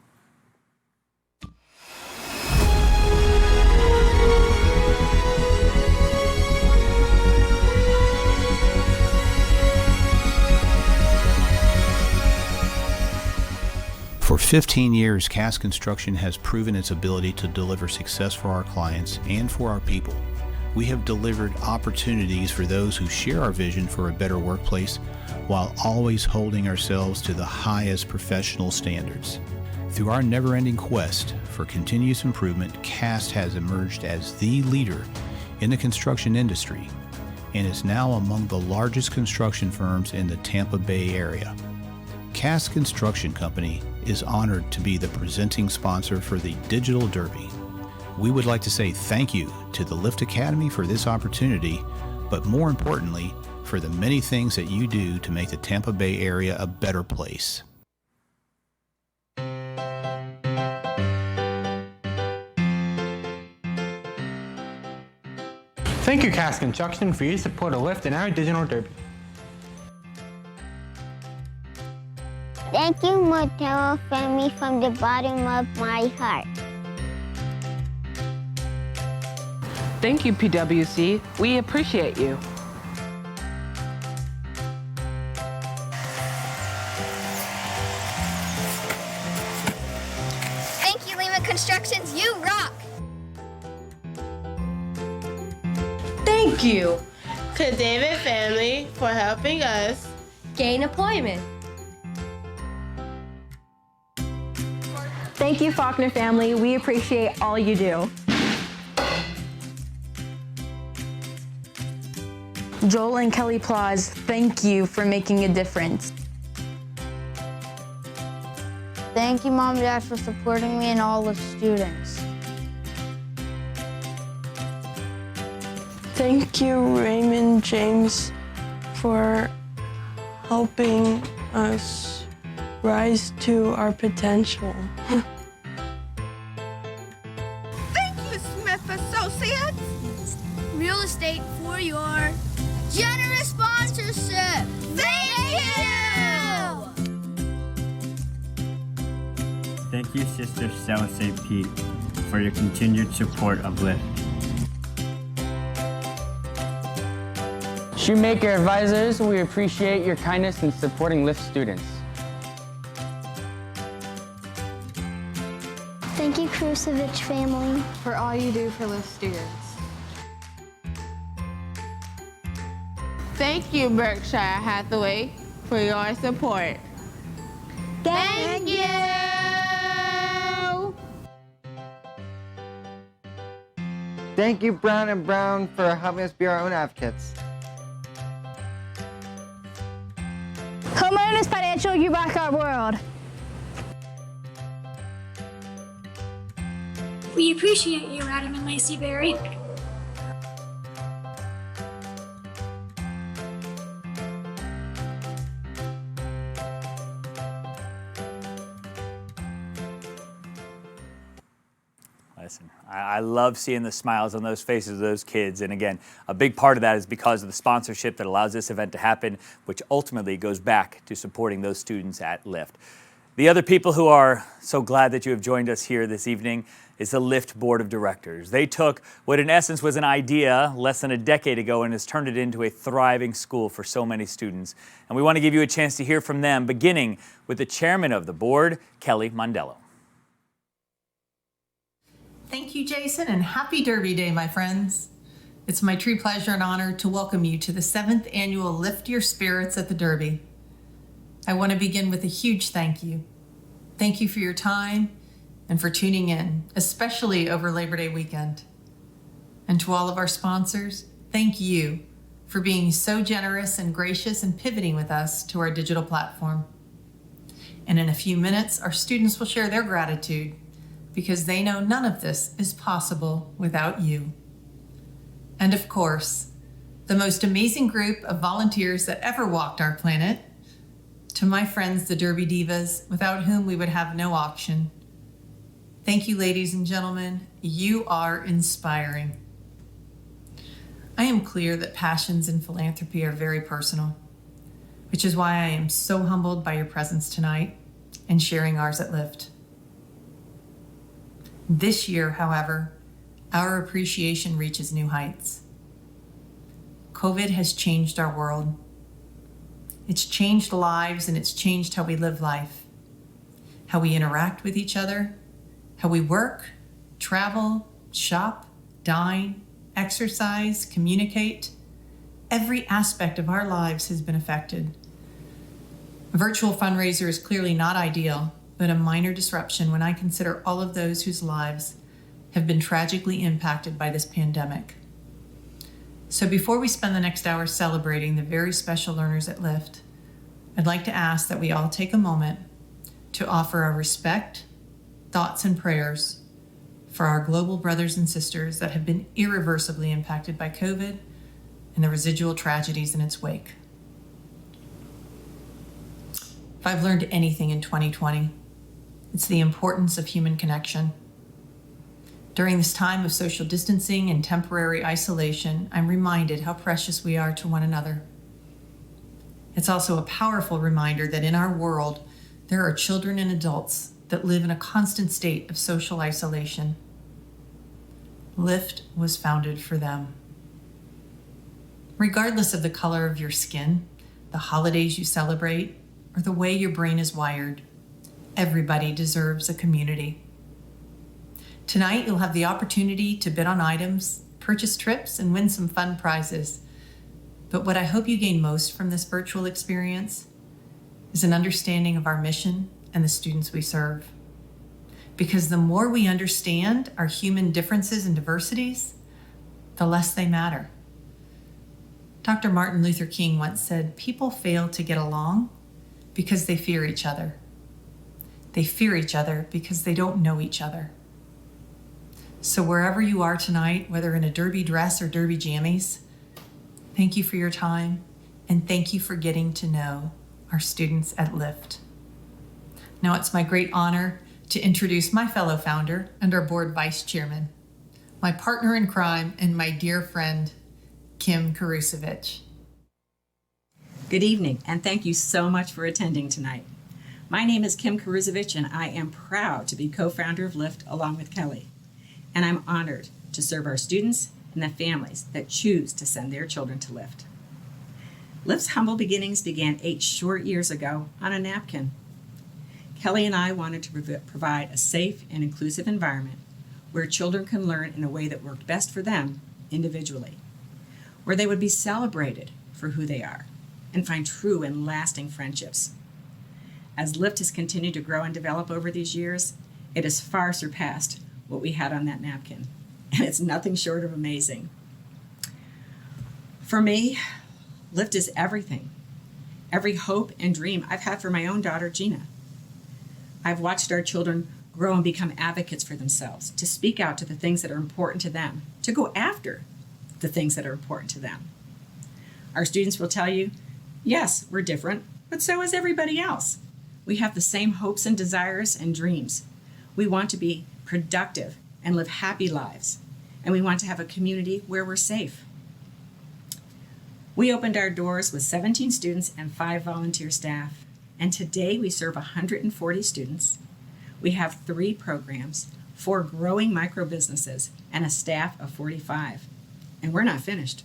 For 15 years, Cass Construction has proven its ability to deliver success for our clients and for our people. we have delivered opportunities for those who share our vision for a better workplace while always holding ourselves to the highest professional standards. Through our never-ending quest for continuous improvement, CAST has emerged as the leader in the construction industry and is now among the largest construction firms in the Tampa Bay area. CAST Construction Company is honored to be the presenting sponsor for the Digital Derby. We would like to say thank you to the LiFT Academy for this opportunity, but more importantly, for the many things that you do to make the Tampa Bay area a better place. Thank you, CAST Construction, for your support of LiFT and our Digital Derby. Thank you, Motel family, from the bottom of my heart. Thank you, PWC. We appreciate you. Thank you, Lima Constructions. You rock. Thank you to David family for helping us Gain employment. Thank you, Faulkner family. We appreciate all you do. Joel and Kelly Plaus, thank you for making a difference. Thank you, Mom and Dad, for supporting me and all the students. Thank you, Raymond James, for helping us rise to our potential. Thank you, Smith Associates. Real estate for your generous sponsorship. Thank you. Thank you, Sister South St. Pete, for your continued support of LiFT. Shoemaker Advisors, we appreciate your kindness in supporting LiFT students. Thank you, Krusevich family, for all you do for LiFT students. Thank you, Berkshire Hathaway, for your support. Thank you. Thank you, Brown & Brown, for helping us be our own advocates. Homeowners Financial, you rock our world. We appreciate you, Adam and Lacey Berry. Listen, I love seeing the smiles on those faces of those kids. And again, a big part of that is because of the sponsorship that allows this event to happen, which ultimately goes back to supporting those students at LiFT. The other people who are so glad that you have joined us here this evening is the LiFT Board of Directors. They took what in essence was an idea less than a decade ago and has turned it into a thriving school for so many students. And we want to give you a chance to hear from them, beginning with the chairman of the board, Kelly Mondello. Thank you, Jason, and happy Derby Day, my friends. It's my true pleasure and honor to welcome you to the 7th annual Lift Your Spirits at the Derby. I want to begin with a huge thank you. Thank you for your time and for tuning in, especially over Labor Day weekend. And to all of our sponsors, thank you for being so generous and gracious and pivoting with us to our digital platform. And in a few minutes, our students will share their gratitude because they know none of this is possible without you. And of course, the most amazing group of volunteers that ever walked our planet, to my friends, the Derby Divas, without whom we would have no auction. Thank you, ladies and gentlemen. You are inspiring. I am clear that passions in philanthropy are very personal, which is why I am so humbled by your presence tonight and sharing ours at LiFT. This year, however, our appreciation reaches new heights. COVID has changed our world. It's changed lives and it's changed how we live life, how we interact with each other, how we work, travel, shop, dine, exercise, communicate. Every aspect of our lives has been affected. A virtual fundraiser is clearly not ideal, but a minor disruption when I consider all of those whose lives have been tragically impacted by this pandemic. So before we spend the next hour celebrating the very special learners at LiFT, I'd like to ask that we all take a moment to offer our respect, thoughts, and prayers for our global brothers and sisters that have been irreversibly impacted by COVID and the residual tragedies in its wake. If I've learned anything in 2020, it's the importance of human connection. During this time of social distancing and temporary isolation, I'm reminded how precious we are to one another. It's also a powerful reminder that in our world, there are children and adults that live in a constant state of social isolation. LiFT was founded for them. Regardless of the color of your skin, the holidays you celebrate, or the way your brain is wired, everybody deserves a community. Tonight, you'll have the opportunity to bid on items, purchase trips, and win some fun prizes. But what I hope you gain most from this virtual experience is an understanding of our mission and the students we serve. Because the more we understand our human differences and diversities, the less they matter. Dr. Martin Luther King once said, "People fail to get along because they fear each other. They fear each other because they don't know each other." So wherever you are tonight, whether in a derby dress or derby jammies, thank you for your time, and thank you for getting to know our students at LiFT. Now it's my great honor to introduce my fellow founder and our board vice chairman, my partner in crime and my dear friend, Kim Karusevich. Good evening, and thank you so much for attending tonight. My name is Kim Karusevich, and I am proud to be co-founder of LiFT along with Kelly. And I'm honored to serve our students and the families that choose to send their children to LiFT. LiFT's humble beginnings began 8 short years ago on a napkin. Kelly and I wanted to provide a safe and inclusive environment where children can learn in a way that worked best for them individually, where they would be celebrated for who they are and find true and lasting friendships. As LiFT has continued to grow and develop over these years, it has far surpassed what we had on that napkin, and it's nothing short of amazing. For me, LiFT is everything, every hope and dream I've had for my own daughter, Gina. I've watched our children grow and become advocates for themselves, to speak out to the things that are important to them, to go after the things that are important to them. Our students will tell you, yes, we're different, but so is everybody else. We have the same hopes and desires and dreams. We want to be productive and live happy lives, and we want to have a community where we're safe. We opened our doors with 17 students and 5 volunteer staff, and today we serve 140 students. We have 3 programs, 4 growing micro businesses, and a staff of 45, and we're not finished.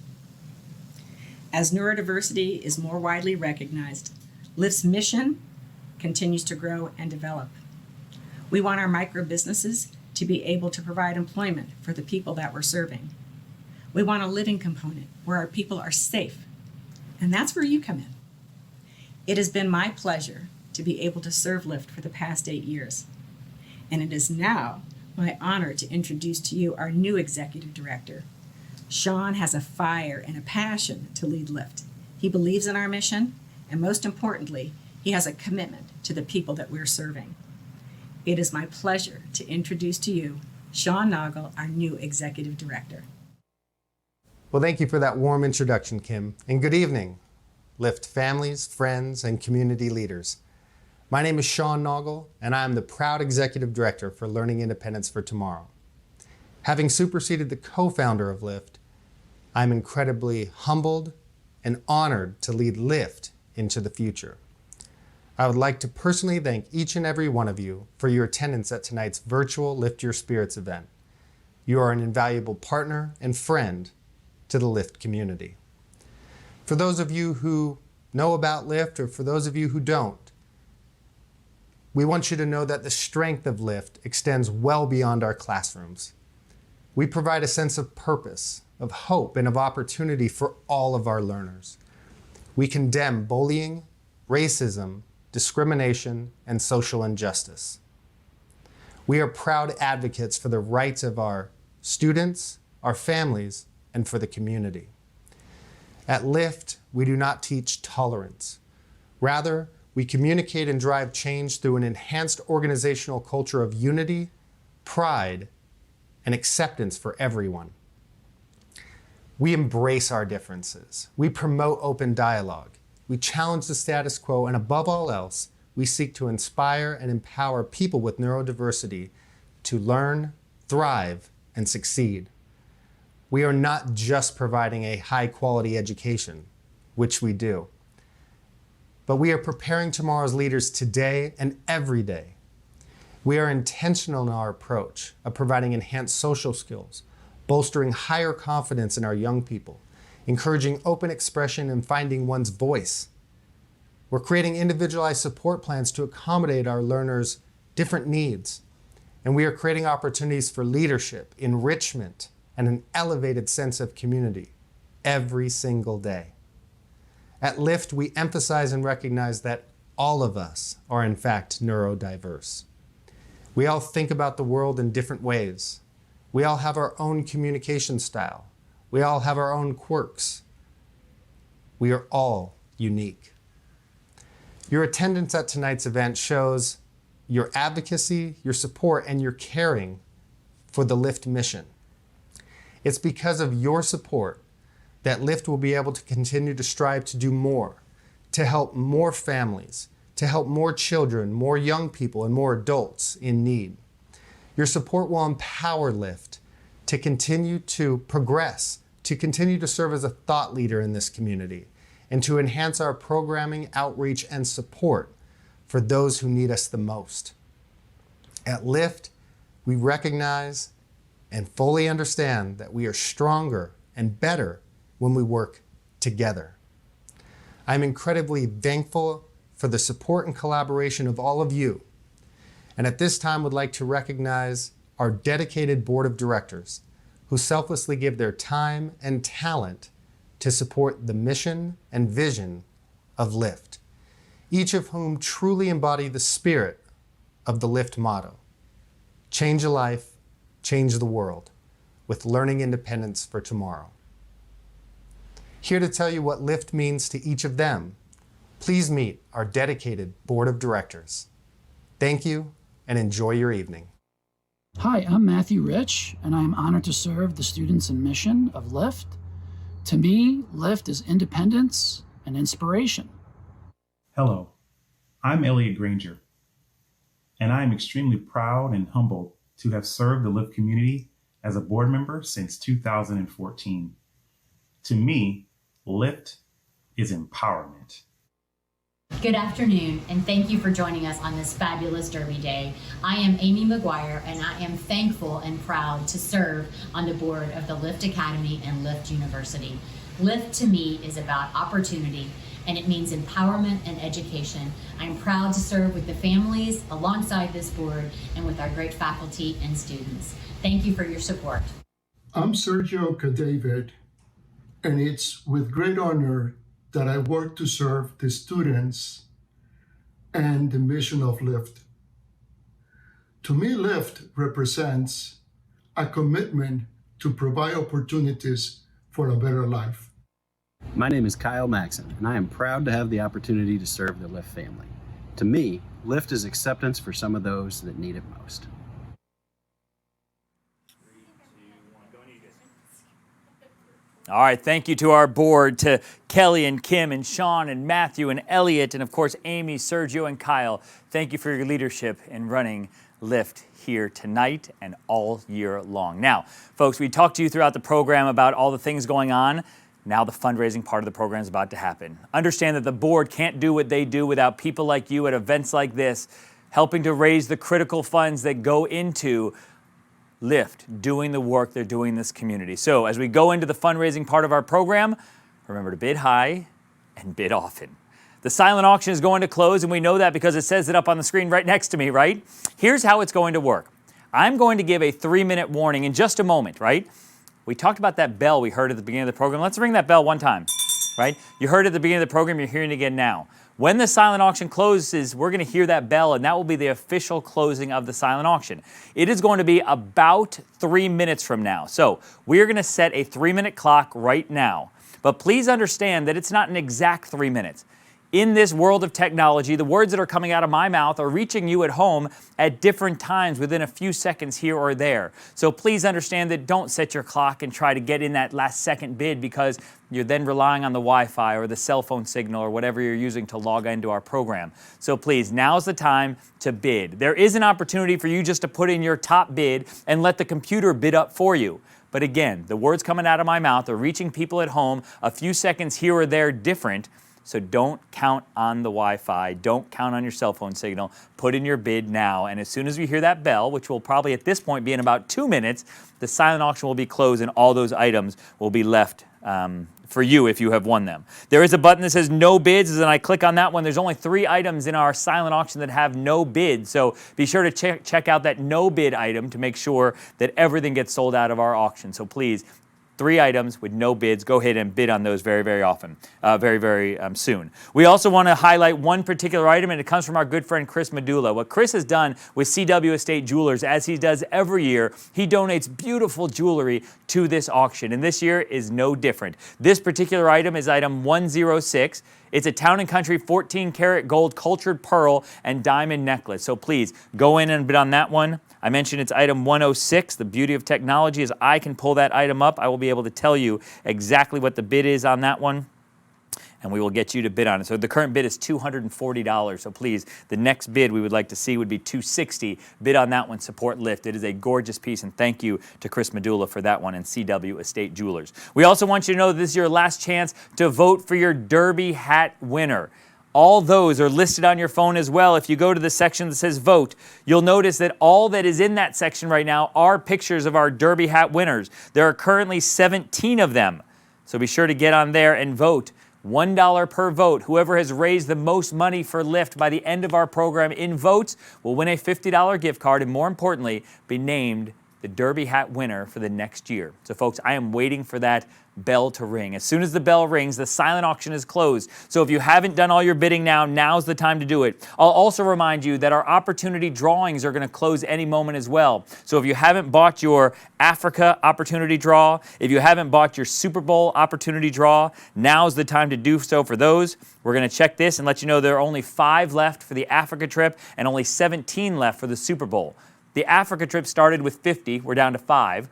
As neurodiversity is more widely recognized, LiFT's mission continues to grow and develop. We want our micro businesses to be able to provide employment for the people that we're serving. We want a living component where our people are safe, and that's where you come in. It has been my pleasure to be able to serve LiFT for the past 8 years, and it is now my honor to introduce to you our new executive director. Sean has a fire and a passion to lead LiFT. He believes in our mission, and most importantly, he has a commitment to the people that we're serving. It is my pleasure to introduce to you Sean Noggle, our new executive director. Well, thank you for that warm introduction, Kim, and good evening, LiFT families, friends, and community leaders. My name is Sean Noggle, and I am the proud executive director for Learning Independence for Tomorrow. Having superseded the co-founder of LiFT, I'm incredibly humbled and honored to lead LiFT into the future. I would like to personally thank each and every one of you for your attendance at tonight's virtual Lift Your Spirits event. You are an invaluable partner and friend to the LiFT community. For those of you who know about LiFT, or for those of you who don't, we want you to know that the strength of LiFT extends well beyond our classrooms. We provide a sense of purpose of hope, and of opportunity for all of our learners. We condemn bullying, racism, discrimination, and social injustice. We are proud advocates for the rights of our students, our families, and for the community. At LiFT, we do not teach tolerance. Rather, we communicate and drive change through an enhanced organizational culture of unity, pride, and acceptance for everyone. We embrace our differences. We promote open dialogue. We challenge the status quo, and above all else, we seek to inspire and empower people with neurodiversity to learn, thrive, and succeed. We are not just providing a high-quality education, which we do, but we are preparing tomorrow's leaders today and every day. We are intentional in our approach of providing enhanced social skills, bolstering higher confidence in our young people, encouraging open expression and finding one's voice. We're creating individualized support plans to accommodate our learners' different needs. And we are creating opportunities for leadership, enrichment, and an elevated sense of community every single day. At LiFT, we emphasize and recognize that all of us are in fact neurodiverse. We all think about the world in different ways. We all have our own communication style. We all have our own quirks. We are all unique. Your attendance at tonight's event shows your advocacy, your support, and your caring for the LiFT mission. It's because of your support that LiFT will be able to continue to strive to do more, to help more families, to help more children, more young people, and more adults in need. Your support will empower LiFT to continue to progress, to continue to serve as a thought leader in this community, and to enhance our programming, outreach, and support for those who need us the most. At LiFT, we recognize and fully understand that we are stronger and better when we work together. I'm incredibly thankful for the support and collaboration of all of you. And at this time, would like to recognize our dedicated board of directors who selflessly give their time and talent to support the mission and vision of LiFT, each of whom truly embody the spirit of the LiFT motto: change a life, change the world, with learning independence for tomorrow. Here to tell you what LiFT means to each of them, please meet our dedicated board of directors. Thank you and enjoy your evening. Hi, I'm Matthew Rich, and I am honored to serve the students and mission of LiFT. To me, LiFT is independence and inspiration. Hello, I'm Elliot Granger, and I am extremely proud and humbled to have served the LiFT community as a board member since 2014. To me, LiFT is empowerment. Good afternoon, and thank you for joining us on this fabulous Derby Day. I am Amy McGuire, and I am thankful and proud to serve on the board of the LiFT Academy and LiFT University. LiFT to me is about opportunity, and it means empowerment and education. I'm proud to serve with the families alongside this board and with our great faculty and students. Thank you for your support. I'm Sergio Cadavid, and it's with great honor that I work to serve the students and the mission of LiFT. To me, LiFT represents a commitment to provide opportunities for a better life. My name is Kyle Maxon, and I am proud to have the opportunity to serve the LiFT family. To me, LiFT is acceptance for some of those that need it most. All right, thank you to our board, to Kelly and Kim and Sean and Matthew and Elliot, and of course Amy, Sergio, and Kyle. Thank you for your leadership in running LiFT here tonight and all year long. Now, folks, we talked to you throughout the program about all the things going on. Now the fundraising part of the program is about to happen. Understand that the board can't do what they do without people like you at events like this, helping to raise the critical funds that go into LiFT, doing the work they're doing in this community. So as we go into the fundraising part of our program, remember to bid high and bid often. The silent auction is going to close, and we know that because it says it up on the screen right next to me, right? Here's how it's going to work. I'm going to give a 3-minute warning in just a moment, right? We talked about that bell we heard at the beginning of the program. Let's ring that bell one time, right? You heard it at the beginning of the program, you're hearing it again now. When the silent auction closes, we're going to hear that bell, and that will be the official closing of the silent auction. It is going to be about 3 minutes from now. So we are going to set a 3-minute clock right now. But please understand that it's not an exact 3 minutes. In this world of technology, the words that are coming out of my mouth are reaching you at home at different times within a few seconds here or there. So please understand that don't set your clock and try to get in that last second bid, because you're then relying on the Wi-Fi or the cell phone signal or whatever you're using to log into our program. So please, now's the time to bid. There is an opportunity for you just to put in your top bid and let the computer bid up for you. But again, the words coming out of my mouth are reaching people at home a few seconds here or there different. So don't count on the Wi-Fi, don't count on your cell phone signal, put in your bid now, and as soon as we hear that bell, which will probably at this point be in about 2 minutes, the silent auction will be closed and all those items will be left for you if you have won them. There is a button that says no bids, and I click on that one. There's only 3 items in our silent auction that have no bid, so be sure to check out that no bid item to make sure that everything gets sold out of our auction. So please, 3 items with no bids. Go ahead and bid on those very, very often, very soon. We also want to highlight one particular item, and it comes from our good friend Chris Medulla. What Chris has done with CW Estate Jewelers, as he does every year, he donates beautiful jewelry to this auction, and this year is no different. This particular item is item 106. It's a Town & Country 14-karat gold cultured pearl and diamond necklace. So please, go in and bid on that one. I mentioned it's item 106. The beauty of technology is I can pull that item up. I will be able to tell you exactly what the bid is on that one, and we will get you to bid on it. So the current bid is $240. So please, the next bid we would like to see would be $260. Bid on that one, support LiFT. It is a gorgeous piece, and thank you to Chris Medulla for that one and CW Estate Jewelers. We also want you to know that this is your last chance to vote for your Derby hat winner. All those are listed on your phone as well. If you go to the section that says vote, you'll notice that all that is in that section right now are pictures of our Derby hat winners. There are currently 17 of them. So be sure to get on there and vote. $1 per vote. Whoever has raised the most money for LiFT by the end of our program in votes will win a $50 gift card, and more importantly, be named the Derby hat winner for the next year. So folks, I am waiting for that bell to ring. As soon as the bell rings, the silent auction is closed. So if you haven't done all your bidding now, now's the time to do it. I'll also remind you that our opportunity drawings are going to close any moment as well. So if you haven't bought your Africa opportunity draw, if you haven't bought your Super Bowl opportunity draw, now's the time to do so for those. We're going to check this and let you know there are only 5 left for the Africa trip and only 17 left for the Super Bowl. The Africa trip started with 50, we're down to 5.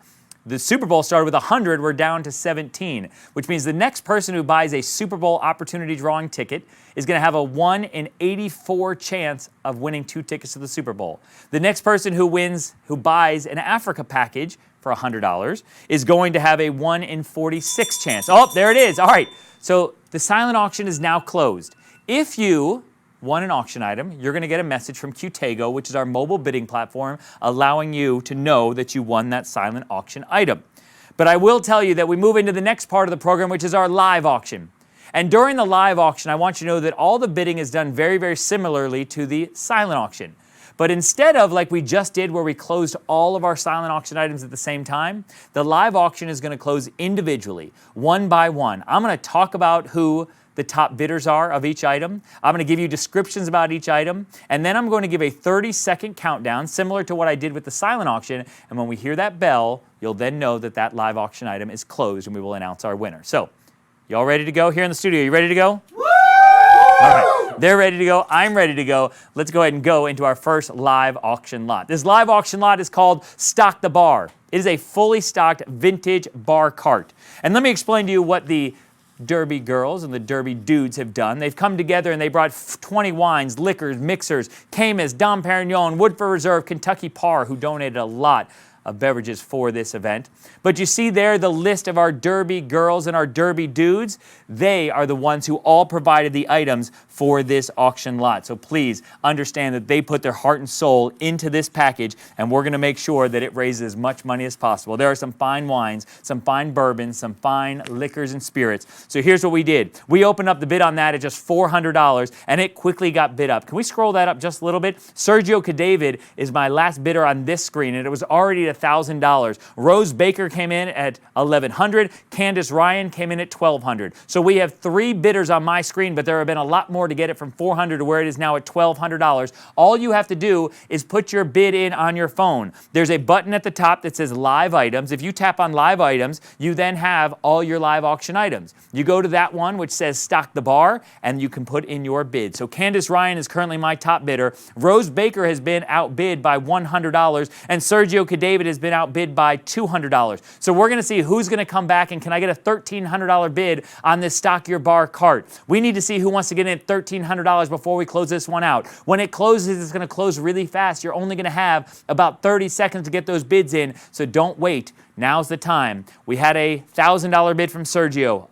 The Super Bowl started with 100, we're down to 17, which means the next person who buys a Super Bowl opportunity drawing ticket is going to have a 1 in 84 chance of winning 2 tickets to the Super Bowl. The next person who buys an Africa package for $100 is going to have a 1 in 46 chance. Oh, there it is. All right, so the silent auction is now closed. If you won an auction item, you're going to get a message from Qtago, which is our mobile bidding platform, allowing you to know that you won that silent auction item. But I will tell you that we move into the next part of the program, which is our live auction. And during the live auction, I want you to know that all the bidding is done very, very similarly to the silent auction. But instead of like we just did where we closed all of our silent auction items at the same time, the live auction is going to close individually, one by one. I'm going to talk about who the top bidders are of each item. I'm going to give you descriptions about each item, and then I'm going to give a 30-second countdown, similar to what I did with the silent auction, and when we hear that bell, you'll then know that that live auction item is closed, and we will announce our winner. So, y'all ready to go here in the studio? You ready to go? Woo! All right, they're ready to go. I'm ready to go. Let's go ahead and go into our first live auction lot. This live auction lot is called Stock the Bar. It is a fully stocked vintage bar cart. And let me explain to you what the Derby girls and the Derby dudes have done. They've come together and they brought 20 wines, liquors, mixers, Caymus, Dom Perignon, Woodford Reserve, Kentucky Par, who donated a lot of beverages for this event. But you see there the list of our Derby girls and our Derby dudes. They are the ones who all provided the items for this auction lot. So please understand that they put their heart and soul into this package, and we're going to make sure that it raises as much money as possible. There are some fine wines, some fine bourbons, some fine liquors and spirits. So here's what we did. We opened up the bid on that at just $400, and it quickly got bid up. Can we scroll that up just a little bit? Sergio Cadavid is my last bidder on this screen, and it was already at $1,000. Rose Baker came in at $1,100. Candace Ryan came in at $1,200. So we have 3 bidders on my screen, but there have been a lot more to get it from $400 to where it is now at $1,200. All you have to do is put your bid in on your phone. There's a button at the top that says Live Items. If you tap on Live Items, you then have all your live auction items. You go to that one which says Stock the Bar, and you can put in your bid. So Candace Ryan is currently my top bidder. Rose Baker has been outbid by $100, and Sergio Cadavid has been outbid by $200. So we're going to see who's going to come back, and can I get a $1,300 bid on this Stock Your Bar cart? We need to see who wants to get in at $1,300 before we close this one out. When it closes, it's going to close really fast. You're only going to have about 30 seconds to get those bids in, so don't wait. Now's the time. We had a $1,000 bid from Sergio,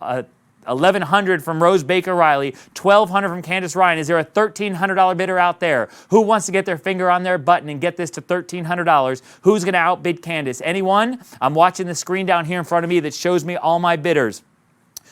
$1,100 from Rose Baker Riley, $1,200 from Candace Ryan. Is there a $1,300 bidder out there? Who wants to get their finger on their button and get this to $1,300? Who's going to outbid Candace? Anyone? I'm watching the screen down here in front of me that shows me all my bidders.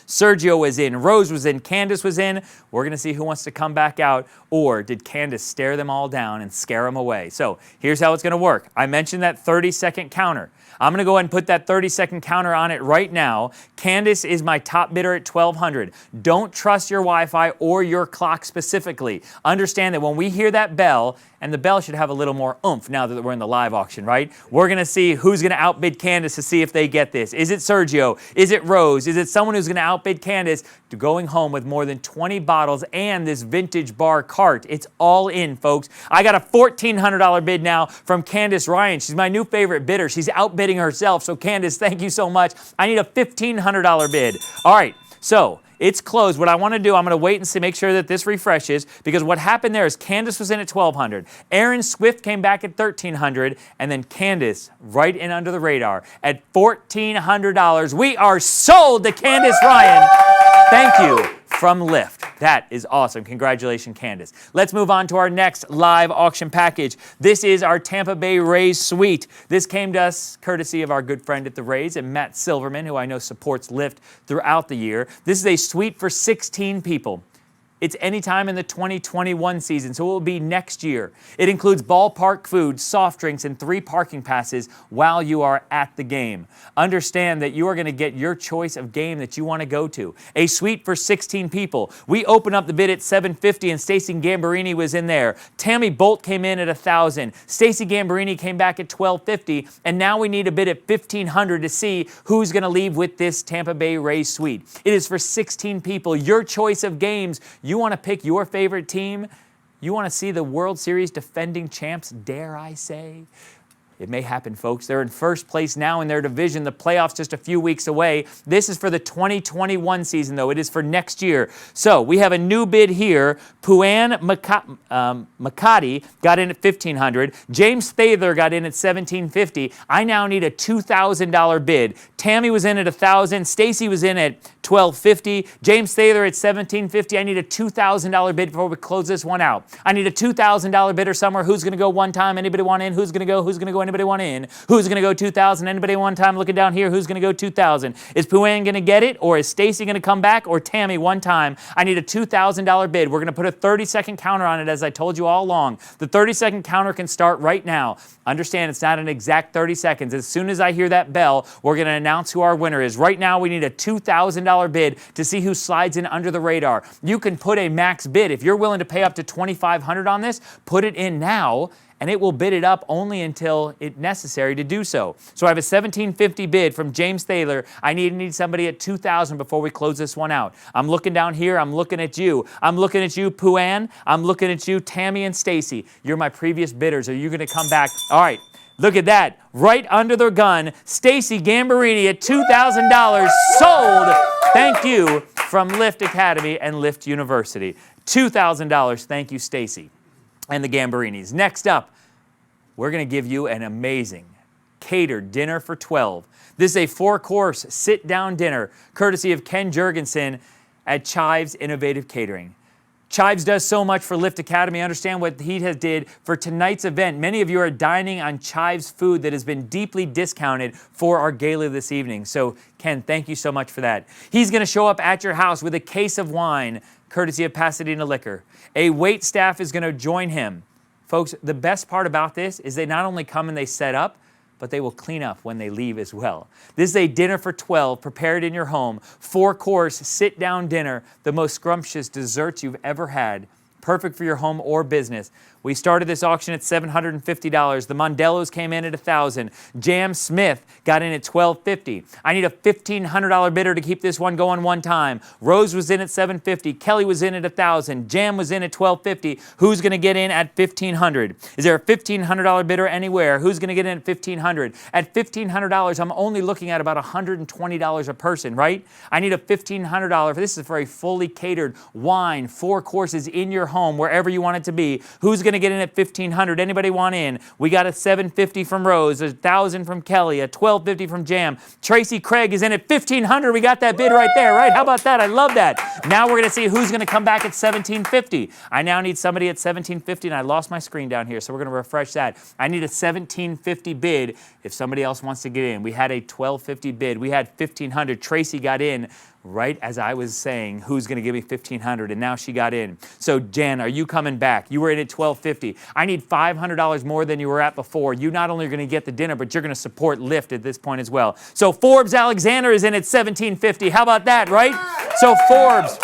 Sergio was in, Rose was in, Candace was in. We're going to see who wants to come back out, or did Candace stare them all down and scare them away? So here's how it's going to work. I mentioned that 30-second counter. I'm going to go ahead and put that 30-second counter on it right now. Candace is my top bidder at $1,200. Don't trust your Wi-Fi or your clock specifically. Understand that when we hear that bell, and the bell should have a little more oomph now that we're in the live auction, right? We're going to see who's going to outbid Candace to see if they get this. Is it Sergio? Is it Rose? Is it someone who's going to outbid Candace to going home with more than 20 bottles and this vintage bar cart? It's all in, folks. I got a $1,400 bid now from Candace Ryan. She's my new favorite bidder. She's outbidding herself. So Candace, thank you so much. I need a $1,500 bid. All right, so it's closed. What I want to do, I'm going to wait and see, make sure that this refreshes, because what happened there is Candace was in at $1,200. Aaron Swift came back at $1,300, and then Candace right in under the radar at $1,400. We are sold to Candace Ryan. Thank you from LiFT. That is awesome. Congratulations, Candace. Let's move on to our next live auction package. This is our Tampa Bay Rays suite. This came to us courtesy of our good friend at the Rays and Matt Silverman, who I know supports LiFT throughout the year. This is a suite for 16 people. It's anytime in the 2021 season, so it will be next year. It includes ballpark food, soft drinks, and 3 parking passes while you are at the game. Understand that you are going to get your choice of game that you want to go to. A suite for 16 people. We opened up the bid at $750, and Stacey Gambarini was in there. Tammy Bolt came in at $1,000. Stacey Gambarini came back at $1,250, and now we need a bid at $1,500 to see who's going to leave with this Tampa Bay Rays suite. It is for 16 people. Your choice of games. You want to pick your favorite team? You want to see the World Series defending champs, dare I say? It may happen, folks. They're in first place now in their division. The playoffs just a few weeks away. This is for the 2021 season, though. It is for next year. So we have a new bid here. Puan Makati got in at $1,500. James Thaler got in at $1,750. I now need a $2,000 bid. Tammy was in at $1,000. Stacy was in at $1,250. James Thaler at $1,750. I need a $2,000 bid before we close this one out. I need a $2,000 bidder somewhere. Who's going to go one time? Anybody want in? Who's going to go? Who's going to go? Anybody want in? Who's going to go 2,000? Anybody one time? Looking down here, who's going to go 2,000? Is Puan going to get it, or is Stacy going to come back, or Tammy one time? I need a $2,000 bid. We're going to put a 30-second counter on it, as I told you all along. The 30-second counter can start right now. Understand, it's not an exact 30 seconds. As soon as I hear that bell, we're going to announce who our winner is. Right now, we need a $2,000 bid to see who slides in under the radar. You can put a max bid. If you're willing to pay up to $2,500 on this, put it in now, and it will bid it up only until it's necessary to do so. So I have a $1,750 bid from James Thaler. I need somebody at $2,000 before we close this one out. I'm looking down here. I'm looking at you. I'm looking at you, Puan. I'm looking at you, Tammy and Stacy. You're my previous bidders. Are you going to come back? All right. Look at that. Right under the gun, Stacey Gambarini at $2,000 sold. Thank you from LiFT Academy and LiFT University. $2,000. Thank you, Stacey and the Gambarinis. Next up, we're going to give you an amazing catered dinner for 12. This is a 4-course sit-down dinner courtesy of Ken Jurgensen at Chives Innovative Catering. Chives does so much for LiFT Academy. Understand what he has did for tonight's event. Many of you are dining on Chives food that has been deeply discounted for our gala this evening. So, Ken, thank you so much for that. He's going to show up at your house with a case of wine, courtesy of Pasadena Liquor. A wait staff is going to join him. Folks, the best part about this is they not only come and they set up, but they will clean up when they leave as well. This is a dinner for 12, prepared in your home, 4-course, sit-down dinner, the most scrumptious desserts you've ever had, perfect for your home or business. We started this auction at $750. The Mondellos came in at $1,000. Jam Smith got in at $1,250. I need a $1,500 bidder to keep this one going one time. Rose was in at $750. Kelly was in at $1,000. Jam was in at $1,250. Who's going to get in at $1,500? Is there a $1,500 bidder anywhere? Who's going to get in at $1,500? At $1,500, I'm only looking at about $120 a person, right? I need a $1,500. This is for a fully catered wine, 4 courses in your home, wherever you want it to be. Who's going to get in at $1,500? Anybody want in? We got a $750 from Rose, a $1,000 from Kelly, a $1,250 from Jam. Tracy Craig is in at $1,500. We got that bid right there, right? How about that? I love that. Now we're going to see who's going to come back at $1,750. I now need somebody at $1,750, and I lost my screen down here, so we're going to refresh that. I need a $1,750 bid if somebody else wants to get in. We had a $1,250 bid. We had $1,500. Tracy got in right as I was saying, who's going to give me $1,500, and now she got in. So Jen, are you coming back? You were in at $1,250. I need $500 more than you were at before. You not only are going to get the dinner, but you're going to support LiFT at this point as well. So Forbes Alexander is in at $1,750. How about that, right? So Forbes,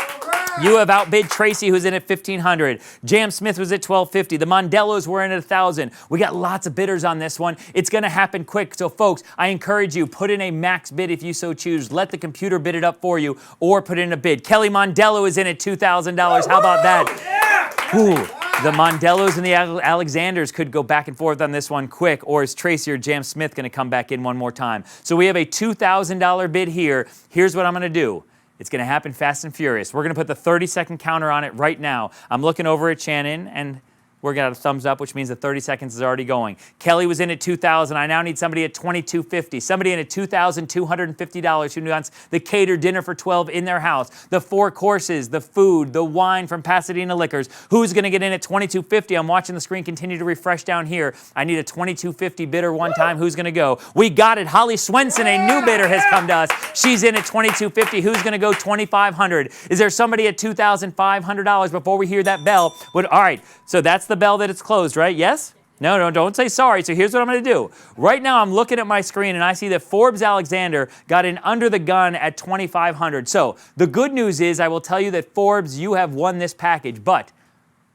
you have outbid Tracy, who's in at $1,500. Jam Smith was at $1,250. The Mondellos were in at $1,000. We got lots of bidders on this one. It's going to happen quick. So, folks, I encourage you, put in a max bid if you so choose. Let the computer bid it up for you, or put in a bid. Kelly Mondello is in at $2,000. How about that? Ooh. The Mondellos and the Alexanders could go back and forth on this one quick, or is Tracy or Jam Smith going to come back in one more time? So we have a $2,000 bid here. Here's what I'm going to do. It's going to happen fast and furious. We're going to put the 30-second counter on it right now. I'm looking over at Shannon, and we're going to have a thumbs up, which means the 30 seconds is already going. Kelly was in at $2,000. I now need somebody at $2,250. Somebody in at $2,250 who wants the catered dinner for 12 in their house. The 4 courses, the food, the wine from Pasadena Liquors. Who's going to get in at $2,250? I'm watching the screen continue to refresh down here. I need a $2,250 bidder one time. Who's going to go? We got it. Holly Swenson, a new bidder, has come to us. She's in at $2,250. Who's going to go $2,500? Is there somebody at $2,500 before we hear that bell? All right, so that's the bell that it's closed, right? Yes? No, don't say sorry. So here's what I'm going to do. Right now, I'm looking at my screen, and I see that Forbes Alexander got in under the gun at $2,500. So the good news is I will tell you that, Forbes, you have won this package. But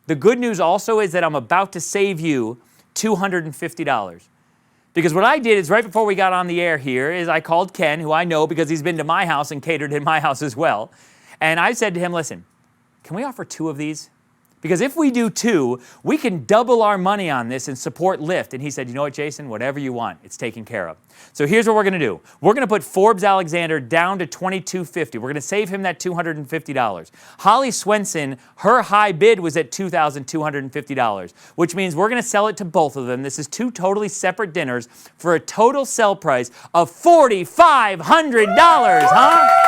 the good news also is that I'm about to save you $250. Because what I did is right before we got on the air here is I called Ken, who I know because he's been to my house and catered in my house as well. And I said to him, listen, can we offer 2 of these? Because if we do 2, we can double our money on this and support LiFT. And he said, you know what, Jason, whatever you want, it's taken care of. So here's what we're going to do. We're going to put Forbes Alexander down to $2,250. We're going to save him that $250. Holly Swenson, her high bid was at $2,250, which means we're going to sell it to both of them. This is 2 totally separate dinners for a total sell price of $4,500, huh?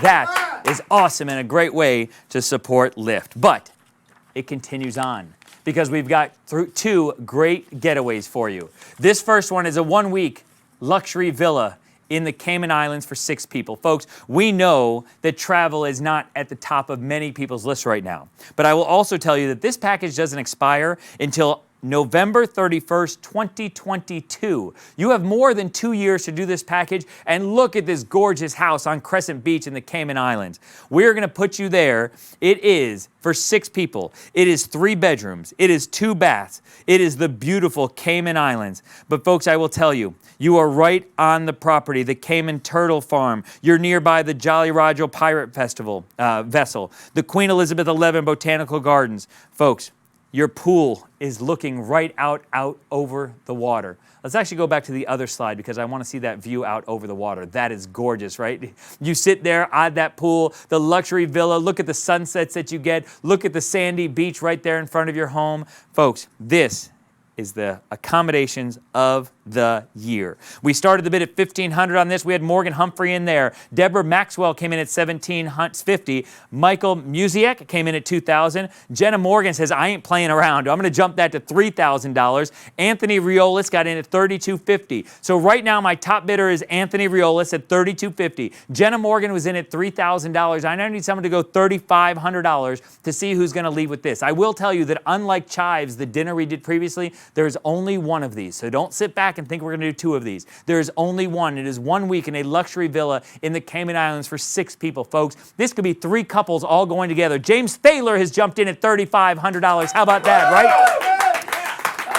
That is awesome and a great way to support LiFT. But it continues on because we've got 2 great getaways for you. This first one is a 1-week luxury villa in the Cayman Islands for 6 people. Folks, we know that travel is not at the top of many people's lists right now. But I will also tell you that this package doesn't expire until November 31st, 2022. You have more than 2 years to do this package, and look at this gorgeous house on Crescent Beach in the Cayman Islands. We're going to put you there. It is for 6 people. It is 3 bedrooms. It is 2 baths. It is the beautiful Cayman Islands. But folks, I will tell you, you are right on the property, the Cayman Turtle Farm. You're nearby the Jolly Roger Pirate Festival vessel, the Queen Elizabeth XI Botanical Gardens. Folks, your pool is looking right out over the water. Let's actually go back to the other slide because I want to see that view out over the water. That is gorgeous, right? You sit there at that pool, the luxury villa, look at the sunsets that you get, look at the sandy beach right there in front of your home. Folks, this is the accommodations of the year. We started the bid at $1,500 on this. We had Morgan Humphrey in there. Deborah Maxwell came in at $1,750. Michael Musiak came in at $2,000. Jenna Morgan says, I ain't playing around. I'm going to jump that to $3,000. Anthony Riolis got in at $3,250. So right now, my top bidder is Anthony Riolis at $3,250. Jenna Morgan was in at $3,000. I now need someone to go $3,500 to see who's going to leave with this. I will tell you that unlike Chives, the dinner we did previously, There's only one of these, so don't sit back and think we're gonna do 2 of these. There's only one. It is 1 week in a luxury villa in the Cayman Islands for 6 people, folks. This could be 3 couples all going together. James Thaler has jumped in at $3,500. How about that, right?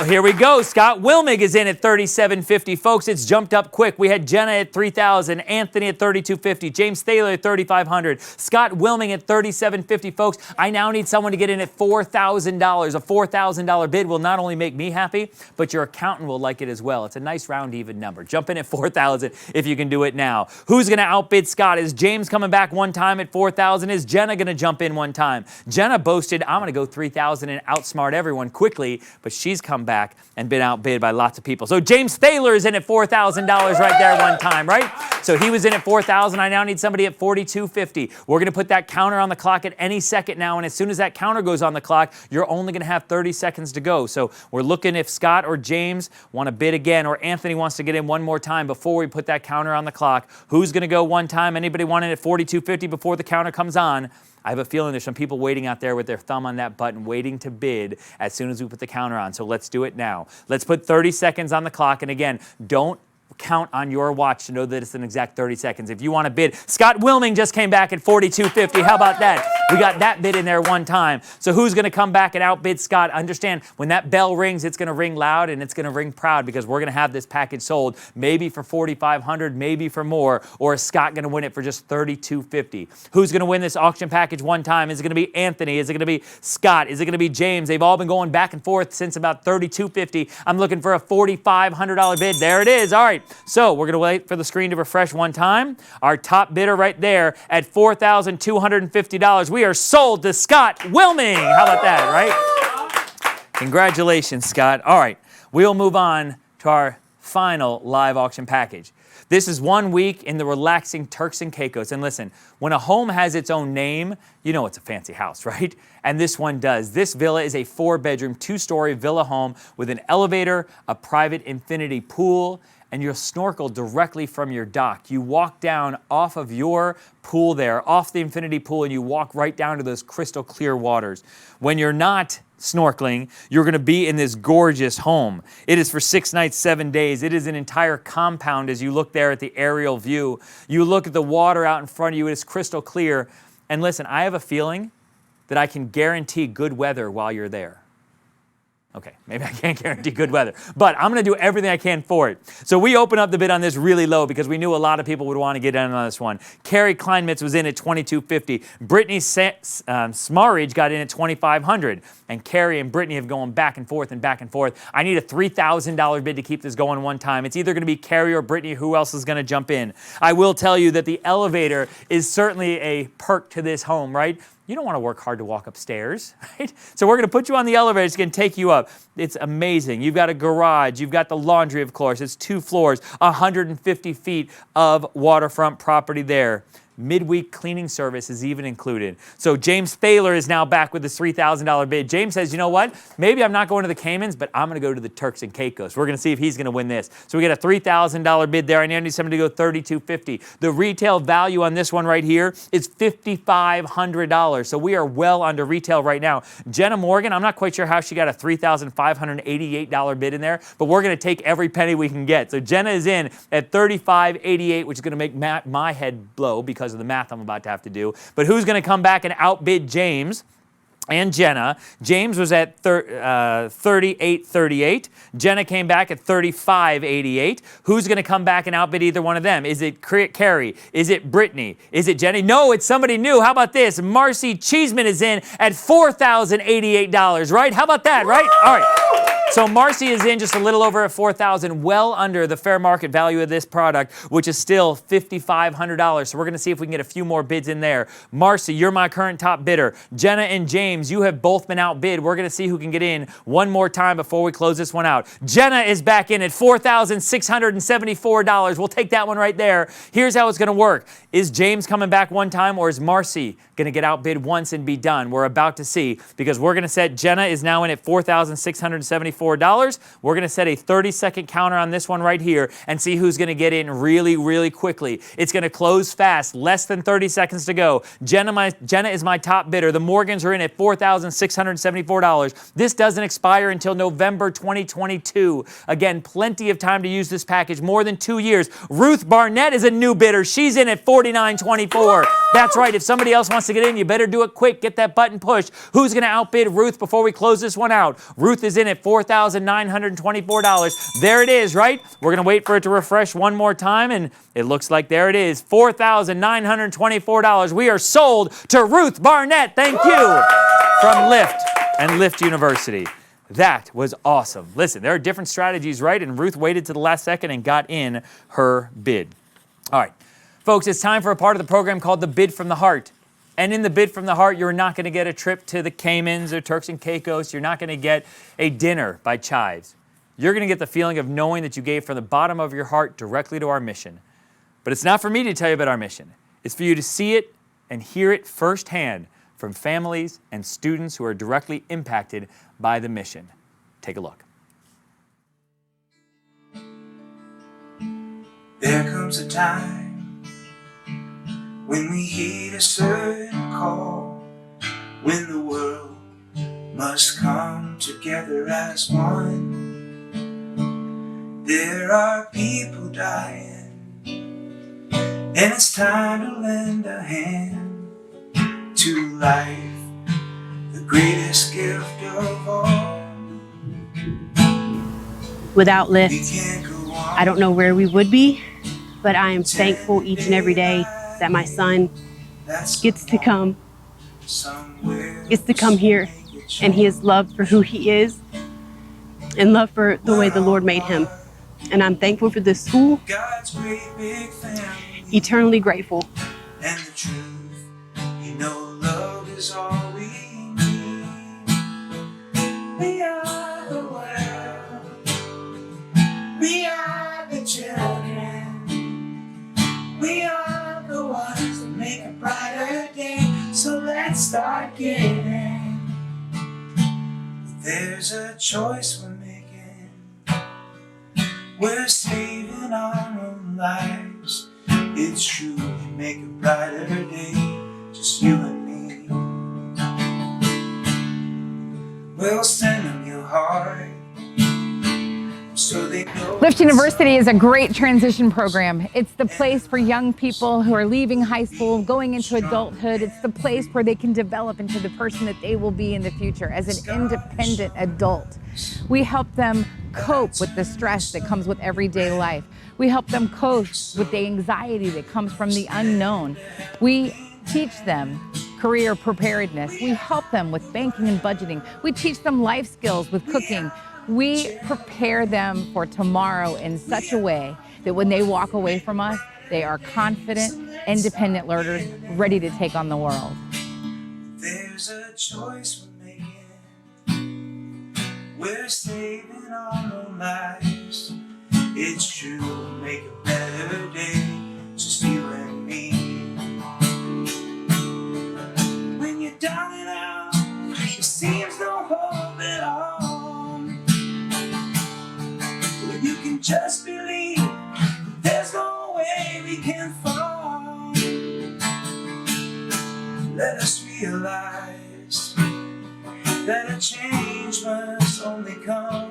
Here we go. Scott Wilmig is in at $3,750. Folks, it's jumped up quick. We had Jenna at $3,000, Anthony at $3,250, James Thaler at $3,500, Scott Wilmig at $3,750. Folks, I now need someone to get in at $4,000. A $4,000 bid will not only make me happy, but your accountant will like it as well. It's a nice round even number. Jump in at $4,000 if you can do it now. Who's going to outbid Scott? Is James coming back one time at $4,000? Is Jenna going to jump in one time? Jenna boasted, I'm going to go $3,000 and outsmart everyone quickly, but she's come back and been outbid by lots of people. So James Thaler is in at $4,000 right there one time, right? So he was in at $4,000. I now need somebody at $4,250. We're going to put that counter on the clock at any second now, and as soon as that counter goes on the clock, you're only going to have 30 seconds to go. So we're looking if Scott or James want to bid again, or Anthony wants to get in one more time before we put that counter on the clock. Who's going to go one time? Anybody want in at $4,250 before the counter comes on? I have a feeling there's some people waiting out there with their thumb on that button, waiting to bid as soon as we put the counter on. So let's do it now. Let's put 30 seconds on the clock. And again, don't count on your watch to know that it's an exact 30 seconds. If you want to bid, Scott Wilming just came back at $4,250. How about that? We got that bid in there one time. So who's going to come back and outbid Scott? Understand, when that bell rings, it's going to ring loud and it's going to ring proud, because we're going to have this package sold maybe for $4,500, maybe for more, or is Scott going to win it for just $3,250? Who's going to win this auction package one time? Is it going to be Anthony? Is it going to be Scott? Is it going to be James? They've all been going back and forth since about $3,250. I'm looking for a $4,500 bid. There it is. All right. So we're going to wait for the screen to refresh one time. Our top bidder right there at $4,250. We are sold to Scott Wilming. How about that, right? Congratulations, Scott. All right, we'll move on to our final live auction package. This is 1 week in the relaxing Turks and Caicos. And listen, when a home has its own name, you know it's a fancy house, right? And this one does. This villa is a 4-bedroom, 2-story villa home with an elevator, a private infinity pool, and you'll snorkel directly from your dock. You walk down off of your pool there, off the infinity pool, and you walk right down to those crystal clear waters. When you're not snorkeling, you're going to be in this gorgeous home. It is for 6 nights, 7 days. It is an entire compound as you look there at the aerial view. You look at the water out in front of you. It is crystal clear. And listen, I have a feeling that I can guarantee good weather while you're there. Okay, maybe I can't guarantee good weather, but I'm going to do everything I can for it. So we opened up the bid on this really low because we knew a lot of people would want to get in on this one. Carrie Kleinmitz was in at $2,250. Brittany Smarridge got in at $2,500. And Carrie and Brittany have gone back and forth and back and forth. I need a $3,000 bid to keep this going one time. It's either going to be Carrie or Brittany. Who else is going to jump in? I will tell you that the elevator is certainly a perk to this home, right? You don't want to work hard to walk upstairs, right? So we're going to put you on the elevator. It's going to take you up. It's amazing. You've got a garage. You've got the laundry, of course. It's 2 floors, 150 feet of waterfront property there. Midweek cleaning service is even included. So James Thaler is now back with his $3,000 bid. James says, you know what? Maybe I'm not going to the Caymans, but I'm going to go to the Turks and Caicos. We're going to see if he's going to win this. So we get a $3,000 bid there. I need somebody to go $3,250. The retail value on this one right here is $5,500. So we are well under retail right now. Jenna Morgan, I'm not quite sure how she got a $3,588 bid in there, but we're going to take every penny we can get. So Jenna is in at $3,588, which is going to make my head blow because of the math I'm about to have to do. But who's going to come back and outbid James and Jenna? James was at $38.38. Jenna came back at $35.88. Who's going to come back and outbid either one of them? Is it Carrie? Is it Brittany? Is it Jenny? No, it's somebody new. How about this? Marcy Cheeseman is in at $4,088, right? How about that, right? All right. So Marcy is in just a little over at $4,000, well under the fair market value of this product, which is still $5,500. So we're going to see if we can get a few more bids in there. Marcy, you're my current top bidder. Jenna and James, you have both been outbid. We're going to see who can get in one more time before we close this one out. Jenna is back in at $4,674. We'll take that one right there. Here's how it's going to work. Is James coming back one time, or is Marcy going to get outbid once and be done? We're about to see, because we're going to set Jenna is now in at $4,674. $224. We're going to set a 30-second counter on this one right here and see who's going to get in really, really quickly. It's going to close fast, less than 30 seconds to go. Jenna is my top bidder. The Morgans are in at $4,674. This doesn't expire until November 2022. Again, plenty of time to use this package, more than 2 years. Ruth Barnett is a new bidder. She's in at $49.24. That's right. If somebody else wants to get in, you better do it quick. Get that button pushed. Who's going to outbid Ruth before we close this one out? Ruth is in at $4,924. There it is, right? We're going to wait for it to refresh one more time, and it looks like there it is, $4,924. We are sold to Ruth Barnett. Thank you from LiFT and LiFT University. That was awesome. Listen, there are different strategies, right? And Ruth waited to the last second and got in her bid. All right, folks, it's time for a part of the program called the Bid from the Heart. And in the Bid from the Heart, you're not going to get a trip to the Caymans or Turks and Caicos. You're not going to get a dinner by Chives. You're going to get the feeling of knowing that you gave from the bottom of your heart directly to our mission. But it's not for me to tell you about our mission. It's for you to see it and hear it firsthand from families and students who are directly impacted by the mission. Take a look. There comes a time when we heed a certain call, when the world must come together as one. There are people dying, and it's time to lend a hand to life, the greatest gift of all. Without LiFT, I don't know where we would be, but I am thankful each and every day that my son gets to come here, and he is loved for who he is and loved for the way the Lord made him. And I'm thankful for this school, eternally grateful. And the truth, you know, love is all we need. We are the world, we are the children, we are the ones that make a brighter day. So let's start giving. There's a choice we're making. We're saving our own lives. It's true, we make a brighter day, just you and me. We'll send them your heart, so they know. LiFT University is a great transition program. It's the place for young people who are leaving high school, going into adulthood. It's the place where they can develop into the person that they will be in the future as an independent adult. We help them cope with the stress that comes with everyday life. We help them cope with the anxiety that comes from the unknown. We teach them career preparedness. We help them with banking and budgeting. We teach them life skills with cooking. We prepare them for tomorrow in such a way that when they walk away from us, they are confident, independent learners ready to take on the world. There's a choice we're making. We're saving our own lives. It's true, we'll make a better day, just you and me. When you're down and out, it seems no hope at all. Well, you can just believe there's no way we can fall. Let us realize that a change must only come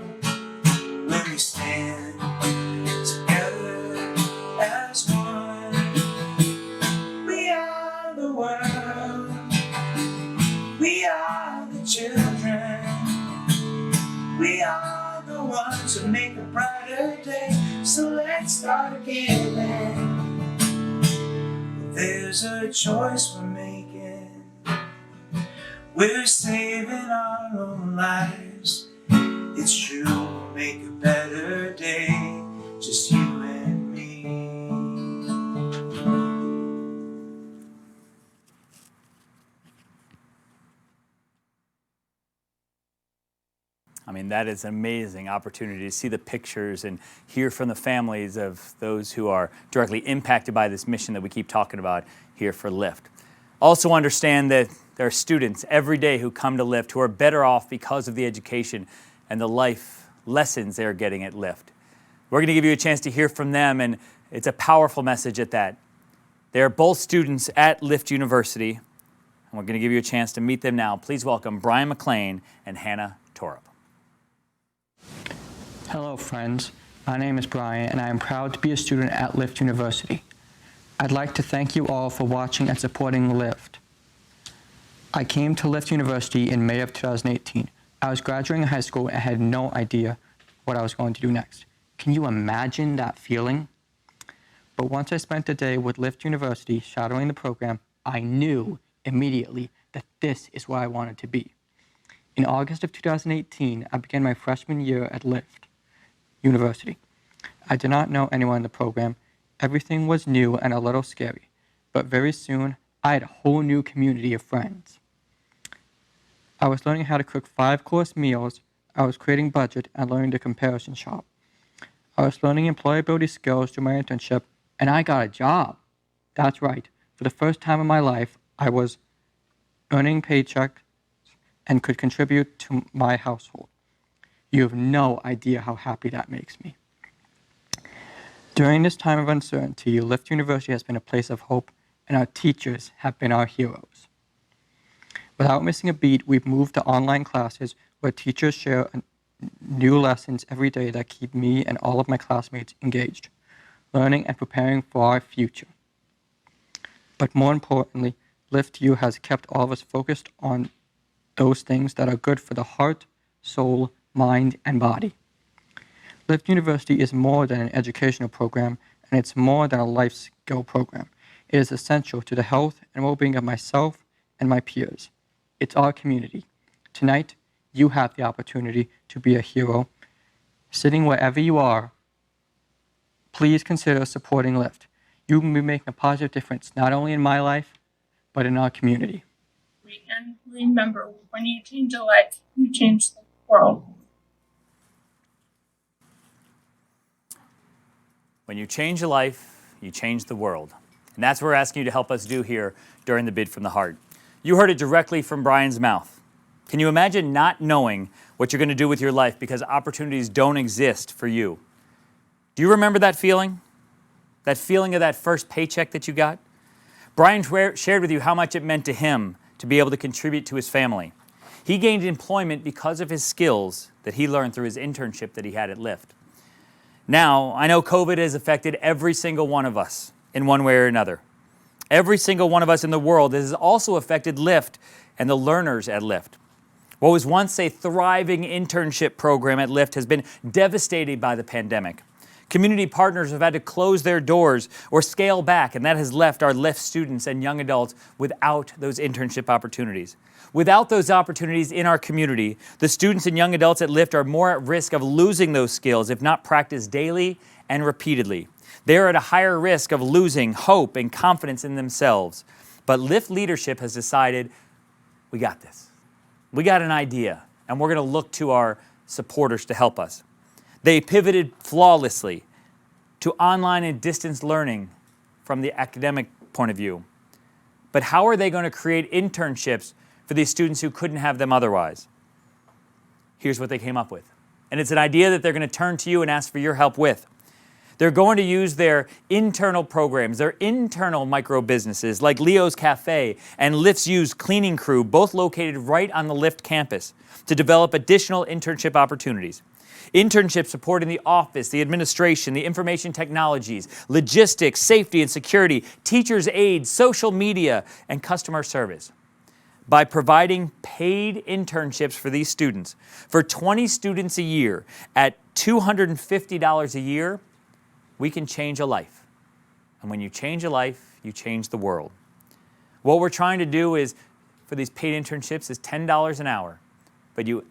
when we stand together as one. We are the world, we are the children, we are the ones who make a brighter day. So let's start giving. There's a choice we're making. We're saving our own lives. It's true, we'll make a better day, just you and me. I mean, that is an amazing opportunity to see the pictures and hear from the families of those who are directly impacted by this mission that we keep talking about here for LiFT. Also understand that there are students every day who come to LiFT who are better off because of the education and the life lessons they're getting at LiFT. We're going to give you a chance to hear from them, and it's a powerful message at that. They're both students at LiFT University, and we're going to give you a chance to meet them now. Please welcome Brian McLean and Hannah Torup. Hello, friends. My name is Brian, and I am proud to be a student at LiFT University. I'd like to thank you all for watching and supporting LiFT. I came to LiFT University in May of 2018. I was graduating high school and had no idea what I was going to do next. Can you imagine that feeling? But once I spent a day with LiFT University shadowing the program, I knew immediately that this is where I wanted to be. In August of 2018, I began my freshman year at LiFT University. I did not know anyone in the program. Everything was new and a little scary, but very soon I had a whole new community of friends. I was learning how to cook 5-course meals. I was creating budget and learning to comparison shop. I was learning employability skills through my internship, and I got a job. That's right. For the first time in my life, I was earning paycheck and could contribute to my household. You have no idea how happy that makes me. During this time of uncertainty, LiFT University has been a place of hope, and our teachers have been our heroes. Without missing a beat, we've moved to online classes where teachers share new lessons every day that keep me and all of my classmates engaged, learning and preparing for our future. But more importantly, LiFT has kept all of us focused on those things that are good for the heart, soul, mind, and body. LiFT University is more than an educational program, and it's more than a life skill program. It is essential to the health and well-being of myself and my peers. It's our community. Tonight, you have the opportunity to be a hero. Sitting wherever you are, please consider supporting LiFT. You can be making a positive difference, not only in my life, but in our community. And remember, when you change a life, you change the world. When you change a life, you change the world. And that's what we're asking you to help us do here during the Bid from the Heart. You heard it directly from Brian's mouth. Can you imagine not knowing what you're going to do with your life because opportunities don't exist for you? Do you remember that feeling? That feeling of that first paycheck that you got? Brian shared with you how much it meant to him to be able to contribute to his family. He gained employment because of his skills that he learned through his internship that he had at LiFT. Now, I know COVID has affected every single one of us in one way or another. Every single one of us in the world has also affected LiFT and the learners at LiFT. What was once a thriving internship program at LiFT has been devastated by the pandemic. Community partners have had to close their doors or scale back, and that has left our LiFT students and young adults without those internship opportunities. Without those opportunities in our community, the students and young adults at LiFT are more at risk of losing those skills if not practiced daily and repeatedly. They are at a higher risk of losing hope and confidence in themselves. But LiFT leadership has decided, we got this. We got an idea, and we're going to look to our supporters to help us. They pivoted flawlessly to online and distance learning from the academic point of view. But how are they going to create internships for these students who couldn't have them otherwise? Here's what they came up with. And it's an idea that they're going to turn to you and ask for your help with. They're going to use their internal programs, their internal micro businesses like Leo's Cafe and LiFT's Used Cleaning Crew, both located right on the LiFT campus, to develop additional internship opportunities. Internships supporting the office, the administration, the information technologies, logistics, safety and security, teachers' aid, social media, and customer service. By providing paid internships for these students, for 20 students a year at $250 a year, we can change a life. And when you change a life, you change the world. What we're trying to do is, for these paid internships, is $10 an hour. But you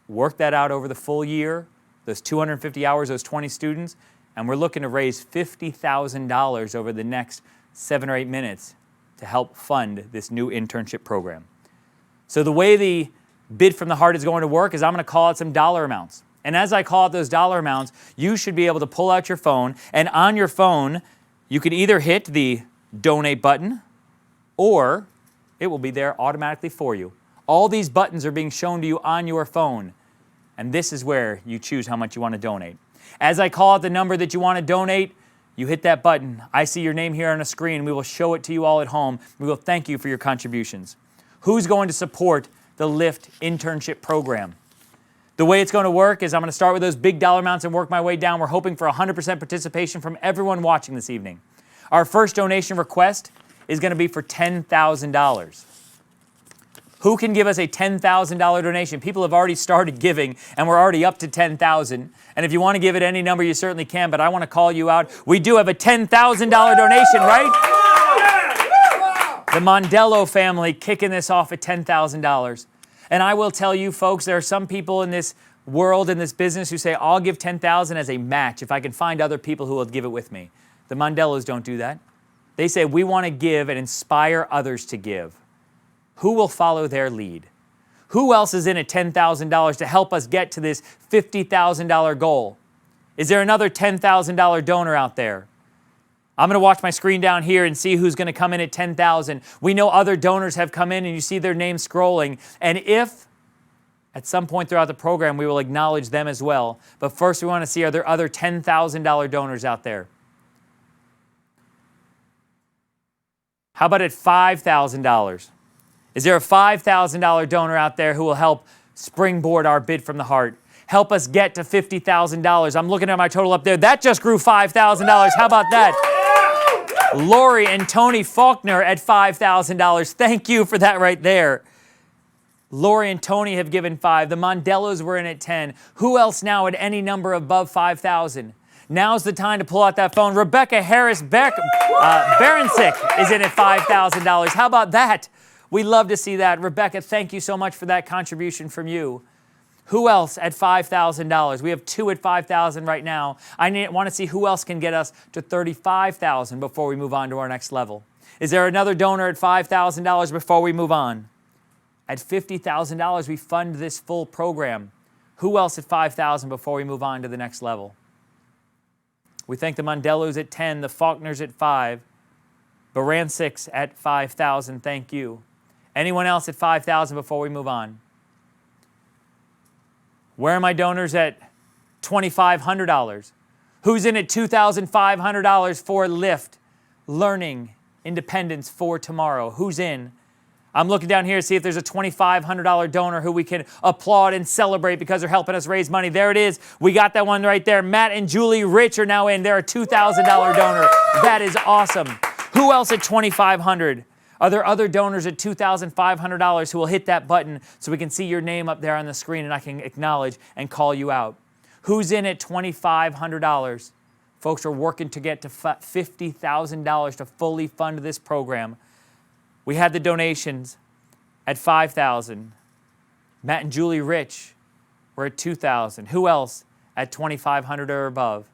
work that out over the full year, those 250 hours, those 20 students, and we're looking to raise $50,000 over the next 7 or 8 minutes to help fund this new internship program. So the way the Bid from the Heart is going to work is I'm going to call out some dollar amounts. And as I call out those dollar amounts, you should be able to pull out your phone, and on your phone, you can either hit the donate button or it will be there automatically for you. All these buttons are being shown to you on your phone. And this is where you choose how much you want to donate. As I call out the number that you want to donate, you hit that button. I see your name here on the screen. We will show it to you all at home. We will thank you for your contributions. Who's going to support the LiFT internship program? The way it's going to work is I'm going to start with those big dollar amounts and work my way down. We're hoping for 100% participation from everyone watching this evening. Our first donation request is going to be for $10,000. Who can give us a $10,000 donation? People have already started giving, and we're already up to $10,000. And if you want to give it any number, you certainly can, but I want to call you out. We do have a $10,000 donation, right? The Mondello family kicking this off at $10,000. And I will tell you, folks, there are some people in this world, in this business, who say, I'll give $10,000 as a match if I can find other people who will give it with me. The Mondellos don't do that. They say, we want to give and inspire others to give. Who will follow their lead? Who else is in at $10,000 to help us get to this $50,000 goal? Is there another $10,000 donor out there? I'm going to watch my screen down here and see who's going to come in at $10,000. We know other donors have come in and you see their name scrolling. And if at some point throughout the program, we will acknowledge them as well. But first we want to see, are there other $10,000 donors out there? How about at $5,000? Is there a $5,000 donor out there who will help springboard our bid from the heart? Help us get to $50,000. I'm looking at my total up there. That just grew $5,000. How about that? Lori and Tony Faulkner at $5,000. Thank you for that right there. Lori and Tony have given 5. The Mondellos were in at 10. Who else now at any number above 5,000? Now's the time to pull out that phone. Rebecca Harris Baransick is in at $5,000. How about that? We love to see that. Rebecca, thank you so much for that contribution from you. Who else at $5,000? We have 2 at $5,000 right now. I want to see who else can get us to $35,000 before we move on to our next level. Is there another donor at $5,000 before we move on? At $50,000, we fund this full program. Who else at $5,000 before we move on to the next level? We thank the Mondellos at 10, the Faulkners at 5, Baransiks at $5,000. Thank you. Anyone else at $5,000 before we move on? Where are my donors at $2,500? Who's in at $2,500 for LiFT, Learning Independence for Tomorrow? Who's in? I'm looking down here to see if there's a $2,500 donor who we can applaud and celebrate because they're helping us raise money. There it is. We got that one right there. Matt and Julie Rich are now in. They're a $2,000 donor. That is awesome. Who else at $2,500? Are there other donors at $2,500 who will hit that button so we can see your name up there on the screen and I can acknowledge and call you out? Who's in at $2,500? Folks are working to get to $50,000 to fully fund this program. We had the donations at $5,000. Matt and Julie Rich were at $2,000. Who else at $2,500 or above?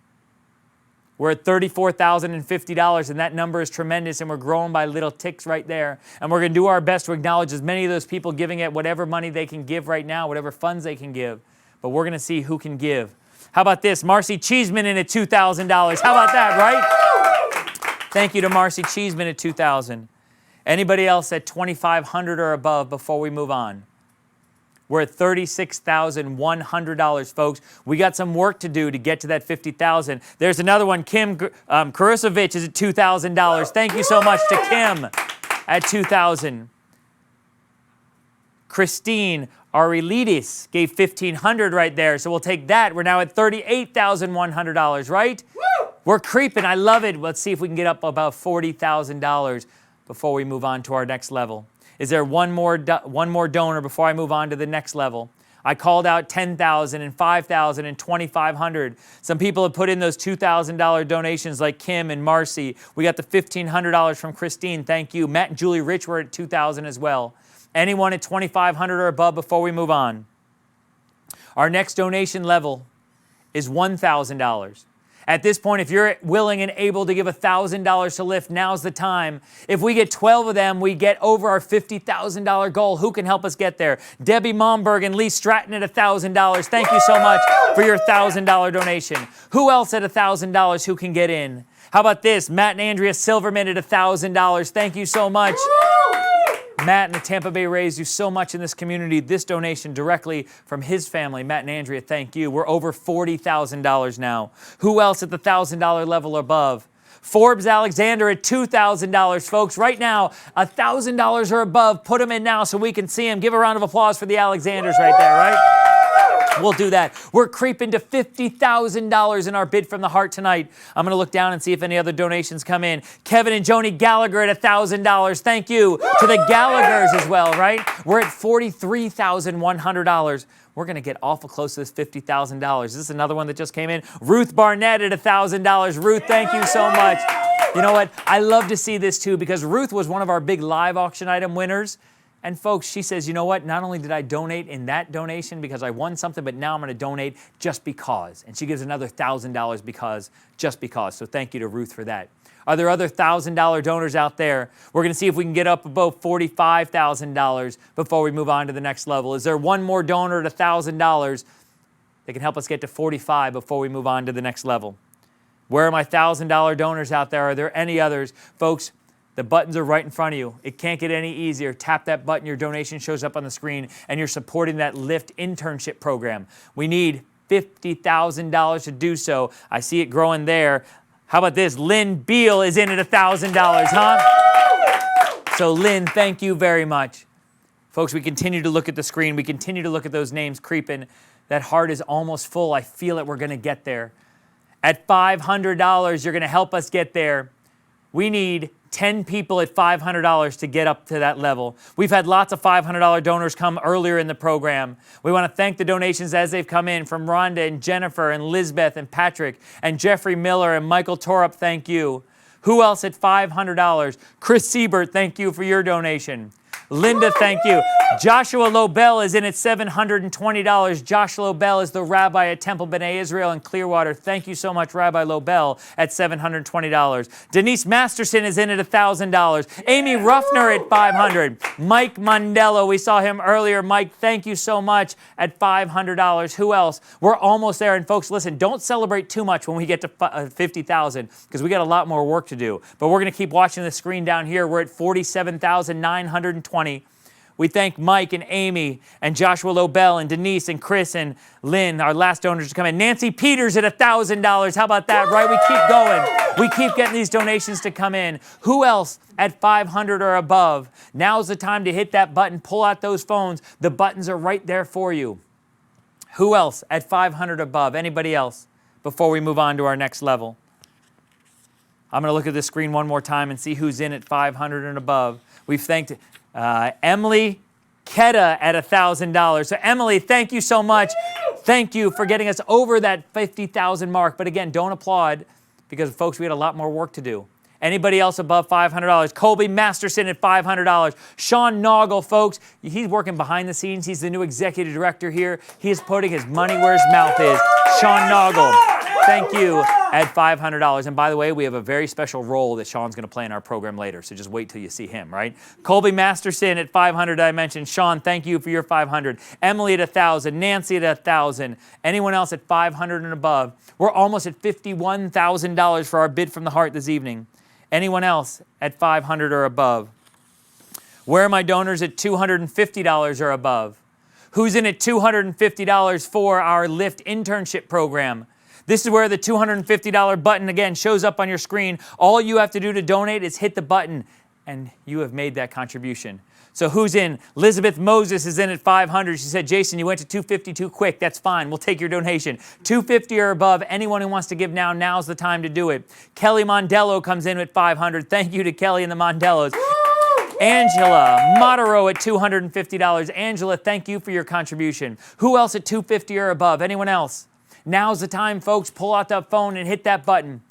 We're at $34,050, and that number is tremendous, and we're growing by little ticks right there. And we're going to do our best to acknowledge as many of those people giving at whatever money they can give right now, whatever funds they can give. But we're going to see who can give. How about this? Marcy Cheeseman in at $2,000. How about that, right? Thank you to Marcy Cheeseman at $2,000. Anybody else at $2,500 or above before we move on? We're at $36,100, folks. We got some work to do to get to that $50,000. There's another one. Kim Karusevich is at $2,000. Thank you so much to Kim at $2,000. Christine Aurelidis gave $1,500 right there, so we'll take that. We're now at $38,100, right? We're creeping. I love it. Let's see if we can get up about $40,000 before we move on to our next level. Is there one more donor before I move on to the next level? I called out $10,000 and $5,000 and $2,500. Some people have put in those $2,000 donations like Kim and Marcy. We got the $1,500 from Christine. Thank you. Matt and Julie Rich were at $2,000 as well. Anyone at $2,500 or above before we move on? Our next donation level is $1,000. At this point, if you're willing and able to give $1,000 to LiFT, now's the time. If we get 12 of them, we get over our $50,000 goal. Who can help us get there? Debbie Momberg and Lee Stratton at $1,000. Thank you so much for your $1,000 donation. Who else at $1,000 who can get in? How about this? Matt and Andrea Silverman at $1,000. Thank you so much. Matt and the Tampa Bay Rays do so much in this community. This donation directly from his family. Matt and Andrea, thank you. We're over $40,000 now. Who else at the $1,000 level above? Forbes Alexander at $2,000, folks. Right now, $1,000 or above. Put them in now so we can see them. Give a round of applause for the Alexanders right there, right? We'll do that. We're creeping to $50,000 in our bid from the heart tonight. I'm going to look down and see if any other donations come in. Kevin and Joni Gallagher at $1,000. Thank you to the Gallaghers as well, right? We're at $43,100. We're going to get awful close to this $50,000. Is this another one that just came in? Ruth Barnett at $1,000. Ruth, thank you so much. You know what? I love to see this too because Ruth was one of our big live auction item winners. And folks, she says, you know what? Not only did I donate in that donation because I won something, but now I'm going to donate just because. And she gives another $1,000 just because. So thank you to Ruth for that. Are there other $1,000 donors out there? We're going to see if we can get up above $45,000 before we move on to the next level. Is there one more donor at $1,000 that can help us get to 45 before we move on to the next level? Where are my $1,000 donors out there? Are there any others? Folks, the buttons are right in front of you. It can't get any easier. Tap that button. Your donation shows up on the screen, and you're supporting that LiFT internship program. We need $50,000 to do so. I see it growing there. How about this? Lynn Beal is in at $1,000, huh? So Lynn, thank you very much. Folks, we continue to look at the screen. We continue to look at those names creeping. That heart is almost full. I feel it. We're going to get there. At $500, you're going to help us get there. We need 10 people at $500 to get up to that level. We've had lots of $500 donors come earlier in the program. We want to thank the donations as they've come in from Rhonda and Jennifer and Lisbeth and Patrick and Jeffrey Miller and Michael Torup, thank you. Who else at $500? Chris Siebert, thank you for your donation. Linda, thank you. Joshua Lobel is in at $720. Joshua Lobel is the rabbi at Temple B'nai Israel in Clearwater. Thank you so much, Rabbi Lobel, at $720. Denise Masterson is in at $1,000. Amy Ruffner at $500. Mike Mondello, we saw him earlier. Mike, thank you so much at $500. Who else? We're almost there. And folks, listen, don't celebrate too much when we get to 50,000 because we got a lot more work to do. But we're going to keep watching the screen down here. We're at 47,920. We thank Mike and Amy and Joshua Lobel and Denise and Chris and Lynn, our last donors to come in. Nancy Peters at $1,000. How about that, right? We keep going. We keep getting these donations to come in. Who else at $500 or above? Now's the time to hit that button. Pull out those phones. The buttons are right there for you. Who else at $500 above? Anybody else before we move on to our next level? I'm going to look at the screen one more time and see who's in at $500 and above. We've thanked Emily Ketta at $1,000. So Emily, thank you so much. Thank you for getting us over that 50,000 mark. But again, don't applaud because, folks, we had a lot more work to do. Anybody else above $500? Colby Masterson at $500. Sean Noggle, folks, he's working behind the scenes. He's the new executive director here. He is putting his money where his mouth is. Sean Noggle, thank you at $500. And by the way, we have a very special role that Sean's going to play in our program later. So just wait till you see him, right? Colby Masterson at $500, I mentioned. Sean, thank you for your $500. Emily at $1,000. Nancy at $1,000. Anyone else at $500 and above? We're almost at $51,000 for our bid from the heart this evening. Anyone else at $500 or above? Where are my donors at $250 or above? Who's in at $250 for our LiFT internship program? This is where the $250 button, again, shows up on your screen. All you have to do to donate is hit the button, and you have made that contribution. So who's in? Elizabeth Moses is in at $500. She said, Jason, you went to $250 too quick. That's fine. We'll take your donation. $250 or above. Anyone who wants to give now, now's the time to do it. Kelly Mondello comes in at $500. Thank you to Kelly and the Mondellos. Angela Modero at $250. Angela, thank you for your contribution. Who else at $250 or above? Anyone else? Now's the time, folks. Pull out that phone and hit that button.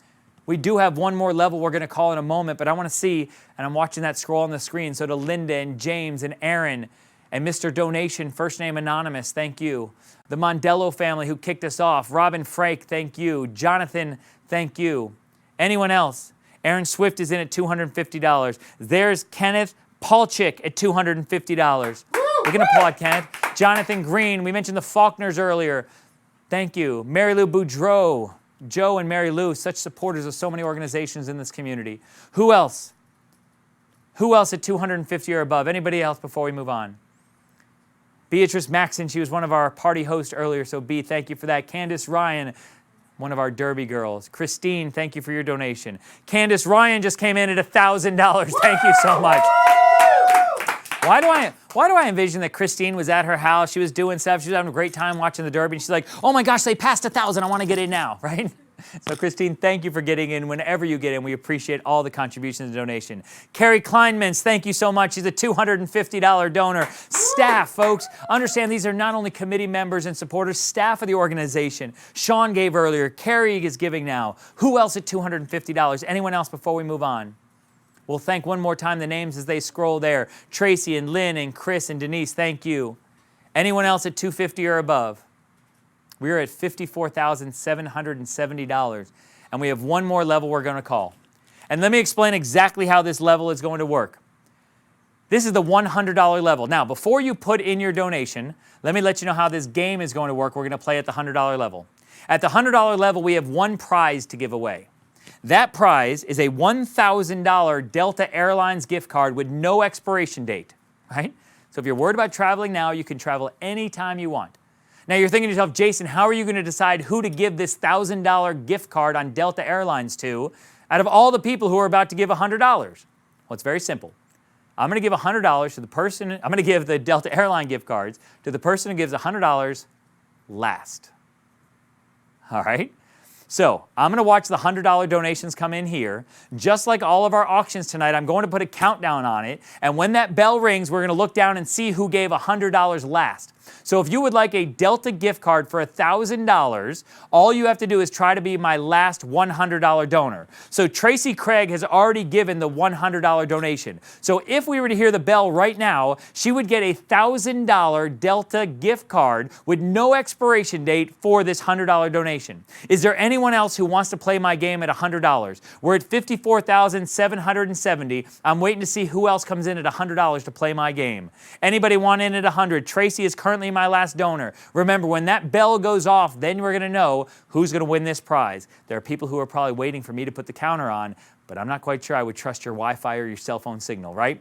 We do have one more level we're going to call in a moment, but I want to see, and I'm watching that scroll on the screen, so to Linda and James and Aaron and Mr. Donation, first name anonymous, thank you. The Mondello family who kicked us off. Robin Frake, thank you. Jonathan, thank you. Anyone else? Aaron Swift is in at $250. There's Kenneth Palchik at $250. We can applaud Kenneth. Jonathan Green, we mentioned the Faulkners earlier. Thank you. Mary Lou Boudreau. Joe and Mary Lou, such supporters of so many organizations in this community. Who else? Who else at 250 or above? Anybody else before we move on? Beatrice Maxon, she was one of our party hosts earlier, so B, thank you for that. Candace Ryan, one of our Derby girls. Christine, thank you for your donation. Candace Ryan just came in at $1,000. Thank you so much. Why do I envision that Christine was at her house, she was doing stuff, she was having a great time watching the Derby, and she's like, oh my gosh, they passed 1,000, I want to get in now, right? So Christine, thank you for getting in. Whenever you get in, we appreciate all the contributions and donation. Carrie Kleinmans, thank you so much. She's a $250 donor. Staff, folks, understand these are not only committee members and supporters, staff of the organization. Sean gave earlier. Carrie is giving now. Who else at $250? Anyone else before we move on? We'll thank one more time the names as they scroll there. Tracy and Lynn and Chris and Denise, thank you. Anyone else at $250 or above? We are at $54,770, and we have one more level we're going to call. And let me explain exactly how this level is going to work. This is the $100 level. Now, before you put in your donation, let me let you know how this game is going to work. We're going to play at the $100 level. At the $100 level, we have one prize to give away. That prize is a $1,000 Delta Airlines gift card with no expiration date, right? So if you're worried about traveling now, you can travel anytime you want. Now you're thinking to yourself, Jason, how are you going to decide who to give this $1,000 gift card on Delta Airlines to out of all the people who are about to give $100? Well, it's very simple. I'm going to give $100 to the person, I'm going to give the Delta Airline gift cards to the person who gives $100 last. All right? So I'm going to watch the $100 donations come in here. Just like all of our auctions tonight, I'm going to put a countdown on it. And when that bell rings, we're going to look down and see who gave $100 last. So if you would like a Delta gift card for $1,000, all you have to do is try to be my last $100 donor. So Tracy Craig has already given the $100 donation. So if we were to hear the bell right now, she would get a $1,000 Delta gift card with no expiration date for this $100 donation. Is there anyone else who wants to play my game at $100? We're at $54,770. I'm waiting to see who else comes in at $100 to play my game. Anybody want in at $100? Tracy is currently my last donor. Remember, when that bell goes off, then we're going to know who's going to win this prize. There are people who are probably waiting for me to put the counter on, but I'm not quite sure I would trust your Wi-Fi or your cell phone signal, right?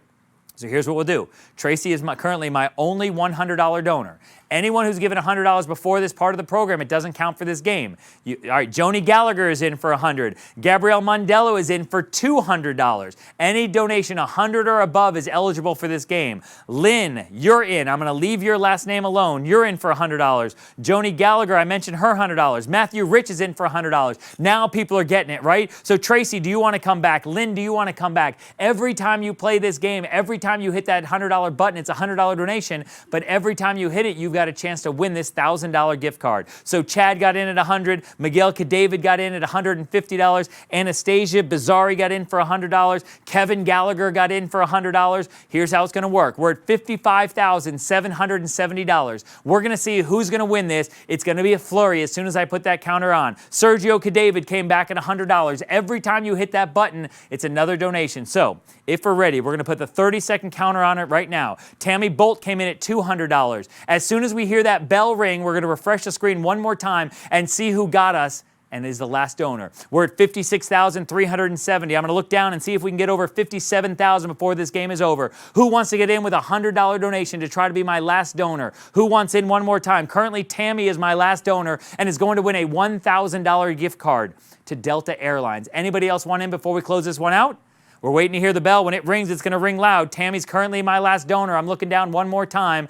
So here's what we'll do. Tracy is currently my only $100 donor. Anyone who's given $100 before this part of the program, it doesn't count for this game. All right, Joni Gallagher is in for $100. Gabrielle Mondello is in for $200. Any donation $100 or above is eligible for this game. Lynn, you're in. I'm going to leave your last name alone. You're in for $100. Joni Gallagher, I mentioned her $100. Matthew Rich is in for $100. Now people are getting it, right? So Tracy, do you want to come back? Lynn, do you want to come back? Every time you play this game, every time you hit that $100 button, it's a $100 donation, but every time you hit it, you've got a chance to win this $1,000 gift card. So Chad got in at $100, Miguel Cadavid got in at $150, Anastasia Bizzari got in for $100, Kevin Gallagher got in for $100. Here's how it's going to work. We're at $55,770. We're going to see who's going to win this. It's going to be a flurry as soon as I put that counter on. Sergio Cadavid came back at $100. Every time you hit that button, it's another donation. So if we're ready, we're going to put the 30-second counter on it right now. Tammy Bolt came in at $200. As soon as we hear that bell ring, we're going to refresh the screen one more time and see who got us and is the last donor. We're at $56,370. I'm going to look down and see if we can get over $57,000 before this game is over. Who wants to get in with a $100 donation to try to be my last donor? Who wants in one more time? Currently, Tammy is my last donor and is going to win a $1,000 gift card to Delta Airlines. Anybody else want in before we close this one out? We're waiting to hear the bell. When it rings, it's going to ring loud. Tammy's currently my last donor. I'm looking down one more time.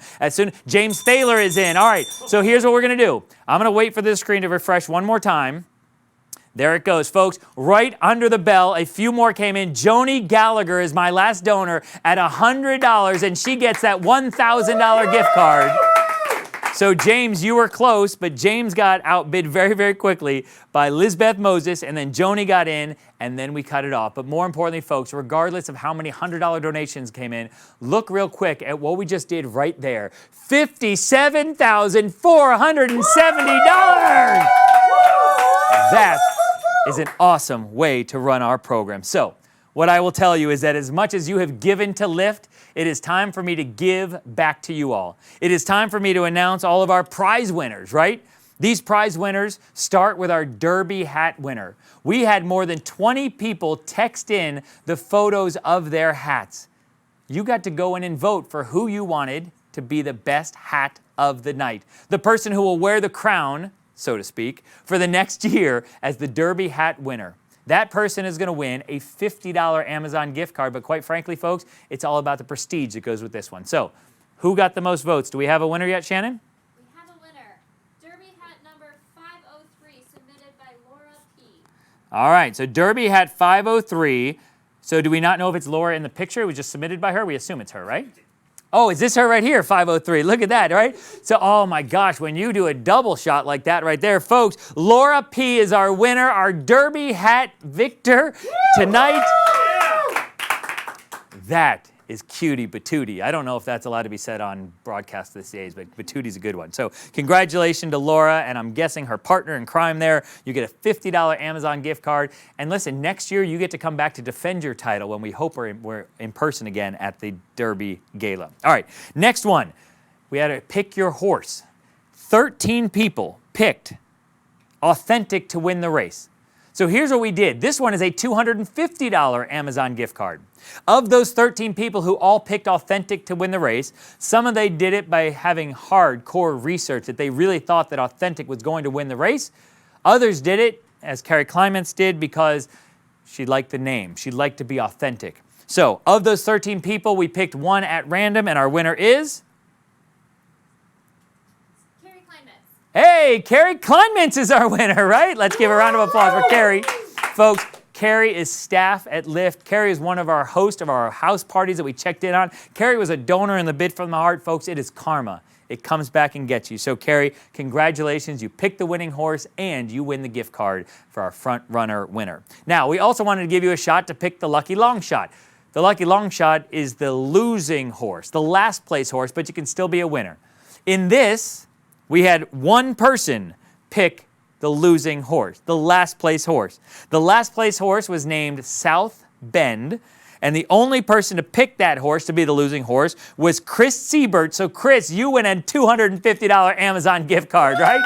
James Thaler is in. All right, so here's what we're going to do. I'm going to wait for this screen to refresh one more time. There it goes, folks. Right under the bell, a few more came in. Joni Gallagher is my last donor at $100, and she gets that $1,000 gift card. So James, you were close, but James got outbid very, very quickly by Lizbeth Moses, and then Joni got in, and then we cut it off. But more importantly, folks, regardless of how many $100 donations came in, look real quick at what we just did right there. $57,470! That is an awesome way to run our program. So what I will tell you is that as much as you have given to LiFT, it is time for me to give back to you all. It is time for me to announce all of our prize winners, right? These prize winners start with our Derby hat winner. We had more than 20 people text in the photos of their hats. you got to go in and vote for who you wanted to be the best hat of the night. The person who will wear the crown, so to speak, for the next year as the Derby hat winner. That person is going to win a $50 Amazon gift card, but quite frankly, folks, it's all about the prestige that goes with this one. So, who got the most votes? Do we have a winner yet, Shannon? We have a winner. Derby hat number 503, submitted by Laura P. All right, so Derby hat 503. So do we not know if it's Laura in the picture? It was just submitted by her. We assume it's her, right? Oh, is this her right here, 503? Look at that, right? So, oh my gosh, when you do a double shot like that right there, folks, Laura P is our winner, our Derby hat victor tonight. That is cutie patootie. I don't know if that's allowed to be said on broadcast these days, but patootie's a good one. So congratulations to Laura, and I'm guessing her partner in crime there. You get a $50 Amazon gift card. And listen, next year you get to come back to defend your title when we hope we're in person again at the Derby Gala. All right, next one. We had to pick your horse. 13 people picked Authentic to win the race. So here's what we did. This one is a $250 Amazon gift card. Of those 13 people who all picked Authentic to win the race, some of they did it by having hardcore research that they really thought that Authentic was going to win the race. Others did it, as Carrie Clements did, because she liked the name. She liked to be authentic. So of those 13 people, we picked one at random, and our winner is... Hey, Carrie Kleinmintz is our winner, right? Let's give a round of applause for Carrie. Folks, Carrie is staff at LiFT. Carrie is one of our hosts of our house parties that we checked in on. Carrie was a donor in the Bid from the Heart. Folks, it is karma. It comes back and gets you. So, Carrie, congratulations. You picked the winning horse, and you win the gift card for our front runner winner. Now, we also wanted to give you a shot to pick the lucky long shot. The lucky long shot is the losing horse, the last place horse, but you can still be a winner. In this... we had one person pick the losing horse, the last place horse. The last place horse was named South Bend, and the only person to pick that horse to be the losing horse was Chris Siebert. So Chris, you win a $250 Amazon gift card, right?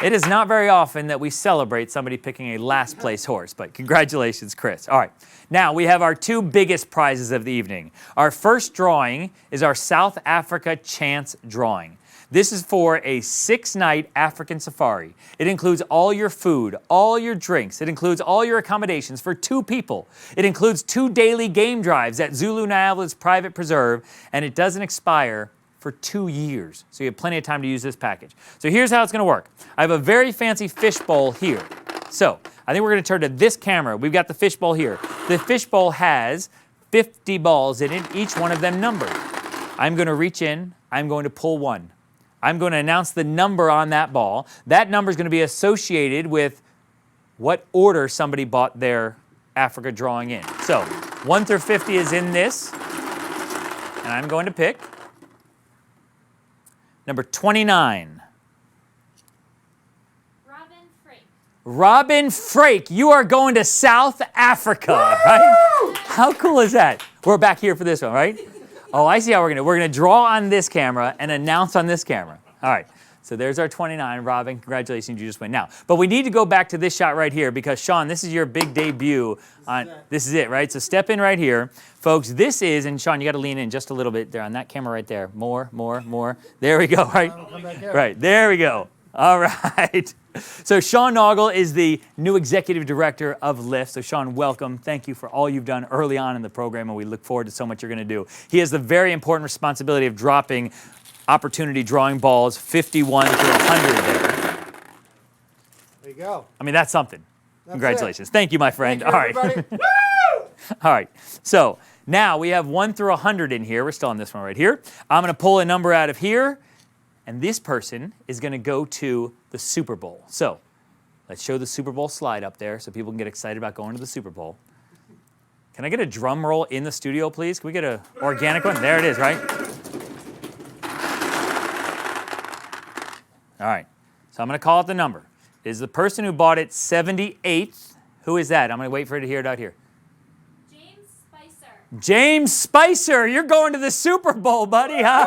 It is not very often that we celebrate somebody picking a last place horse, but congratulations, Chris. All right, now we have our two biggest prizes of the evening. Our first drawing is our South Africa Chance Drawing. This is for a 6-night African safari. It includes all your food, all your drinks. It includes all your accommodations for 2 people. It includes 2 daily game drives at Zulu Nyala's private preserve, and it doesn't expire for 2 years. So you have plenty of time to use this package. So here's how it's gonna work. I have a very fancy fishbowl here. So I think we're gonna turn to this camera. We've got the fishbowl here. The fishbowl has 50 balls in it, each one of them numbered. I'm gonna reach in, I'm going to pull one. I'm going to announce the number on that ball. That number is going to be associated with what order somebody bought their Africa drawing in. So 1 through 50 is in this, and I'm going to pick number 29. Robin Frake, you are going to South Africa, right? How cool is that? We're back here for this one, right? Oh, I see how we're gonna draw on this camera and announce on this camera. All right, so there's our 29. Robin, congratulations, you just win. Now, but we need to go back to this shot right here because Sean, this is your big debut on, this is it, right? So step in right here. Folks, this is, and Sean, you gotta lean in just a little bit there on that camera right there. More. There we go, right? Right, there we go. All right. So Sean Noggle is the new executive director of LiFT. So Sean, welcome. Thank you for all you've done early on in the program, and we look forward to so much you're going to do. He has the very important responsibility of dropping opportunity drawing balls 51 to 100 there. There you go. I mean, that's something. Congratulations. Thank you, my friend. Thank you, all right. All right. So now we have 1 through 100 in here. We're still on this one right here. I'm going to pull a number out of here. And this person is going to go to the Super Bowl. So let's show the Super Bowl slide up there so people can get excited about going to the Super Bowl. Can I get a drum roll in the studio, please? Can we get an organic one? There it is, right? All right. So I'm going to call out the number. It is the person who bought it 78th. Who is that? I'm going to wait for you to hear it out here. James Spicer. James Spicer, you're going to the Super Bowl, buddy, huh?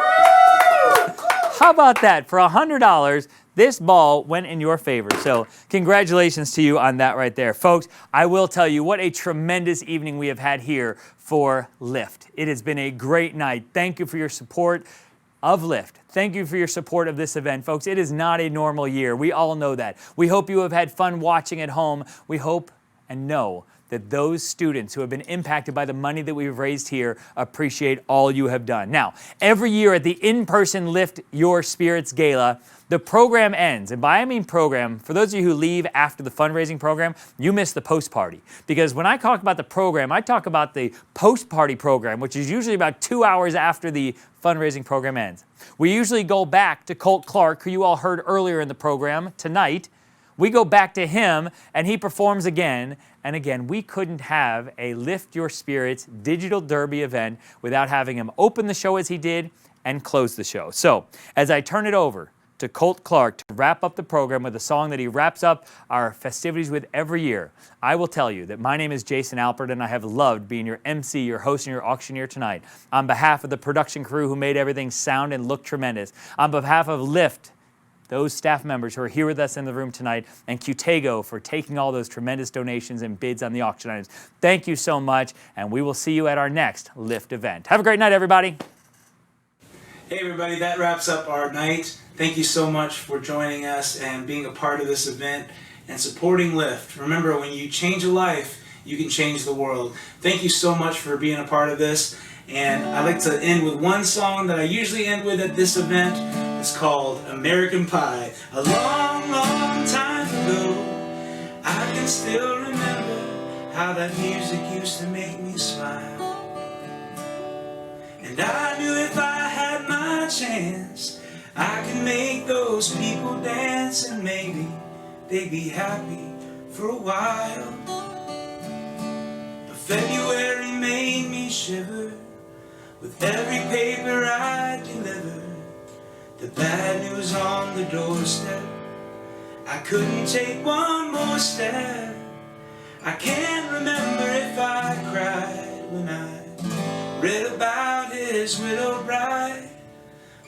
How about that? For $100, this ball went in your favor. So congratulations to you on that right there. Folks, I will tell you what a tremendous evening we have had here for LiFT. It has been a great night. Thank you for your support of LiFT. Thank you for your support of this event. Folks, it is not a normal year. We all know that. We hope you have had fun watching at home. We hope and know that those students who have been impacted by the money that we've raised here appreciate all you have done. Now, every year at the in-person Lift Your Spirits Gala, the program ends. And by I mean program, for those of you who leave after the fundraising program, you miss the post-party. Because when I talk about the program, I talk about the post-party program, which is usually about 2 hours after the fundraising program ends. We usually go back to Colt Clark, who you all heard earlier in the program tonight. We go back to him, and he performs again. And again, we couldn't have a Lift Your Spirits digital derby event without having him open the show as he did and close the show. So, as I turn it over to Colt Clark to wrap up the program with a song that he wraps up our festivities with every year, I will tell you that my name is Jason Alpert, and I have loved being your MC, your host, and your auctioneer tonight. On behalf of the production crew who made everything sound and look tremendous, on behalf of LiFT, those staff members who are here with us in the room tonight, and Qtego for taking all those tremendous donations and bids on the auction items. Thank you so much, and we will see you at our next LiFT event. Have a great night, everybody. Hey everybody, that wraps up our night. Thank you so much for joining us and being a part of this event and supporting LiFT. Remember, when you change a life, you can change the world. Thank you so much for being a part of this. And I'd like to end with one song that I usually end with at this event. It's called American Pie. A long, long time ago, I can still remember how that music used to make me smile. And I knew if I had my chance, I could make those people dance, and maybe they'd be happy for a while. But February made me shiver with every paper I delivered. The bad news on the doorstep, I couldn't take one more step. I can't remember if I cried when I read about his widow bride,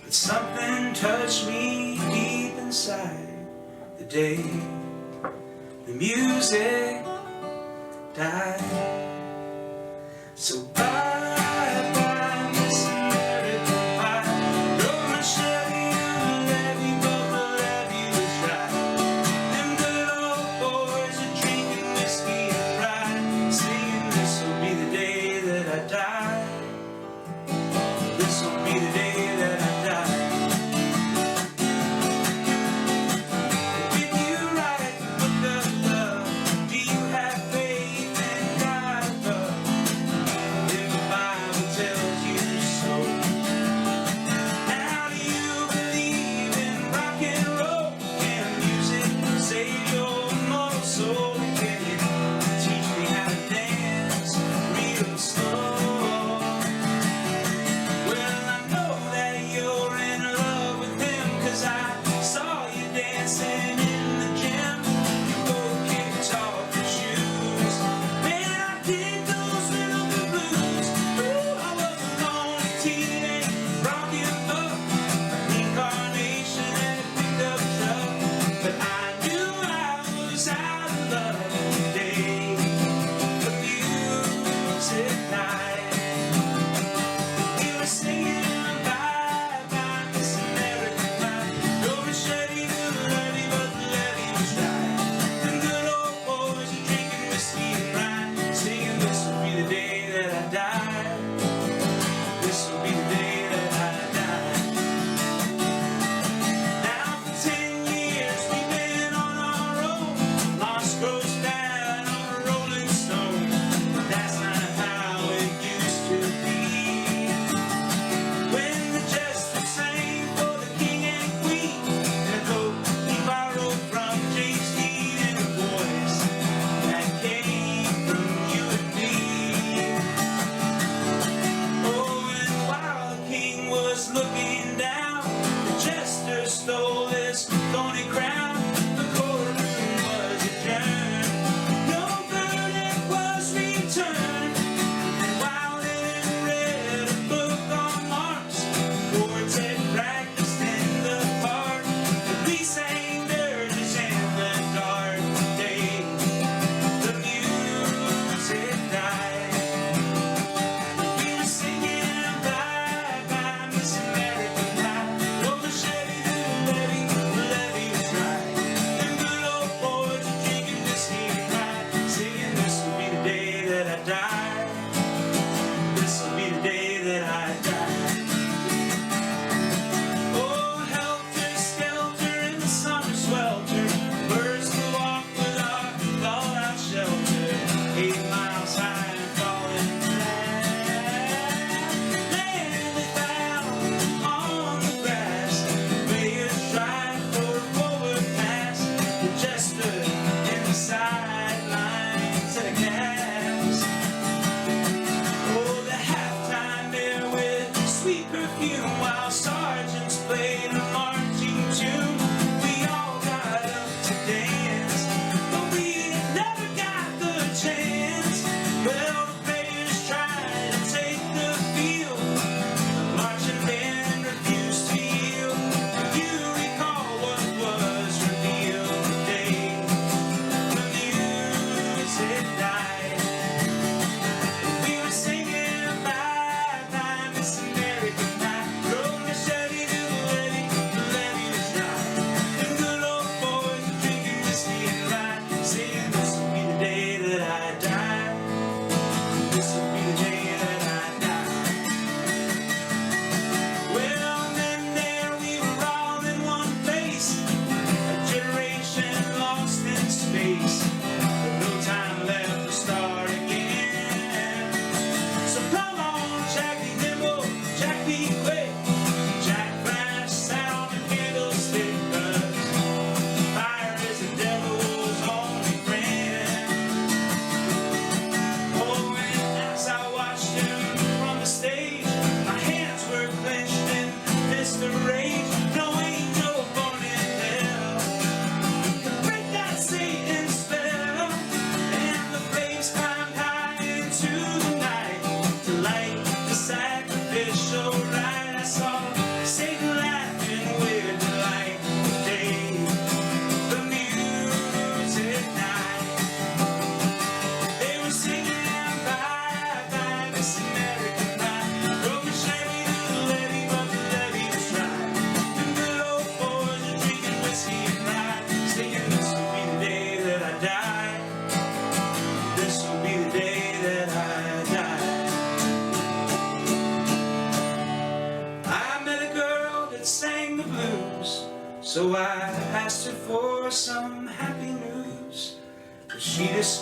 but something touched me deep inside the day the music died. So bye bye, Miss American Pie. Though my Chevy will let me, but the levee was dry. Them good old boys are drinking whiskey and rye, singing this'll be the day that I die. This'll be the day that I die. Did you write the book of love? Do you have faith in God above? If the Bible tells you so. Now do you believe in rock and roll? Can music save your immortal soul? Can you teach me how to dance real slow? Well, I know that you're in love with him, 'cause I saw you dancing in the gym. You both kicked off your shoes. Man, I did those little bit blues. Ooh, I was a lonely teenage rockin' buck, incarnation and a pickup truck. But I knew I was out of love the day the music night. We were singing bye bye, Miss American Pie. Drove a Chevy to the levee, but the levee was dry. Them good old boys are drinking whiskey and rye, singing this'll be the day that I die. This'll be the day that I die. Now for 10 years we've been on our own, lost coast down on a rolling stone. But that's not how it used to be. When the jester sang for the king and queen, and a coat he borrowed from James Dean, and a voice that came from you and me. Oh, and while the king was looking down, the jester stole his thorny crown. The courtroom was adjourned, no verdict was returned. And while they read a book on Marx, courts had practiced in the park, and we sang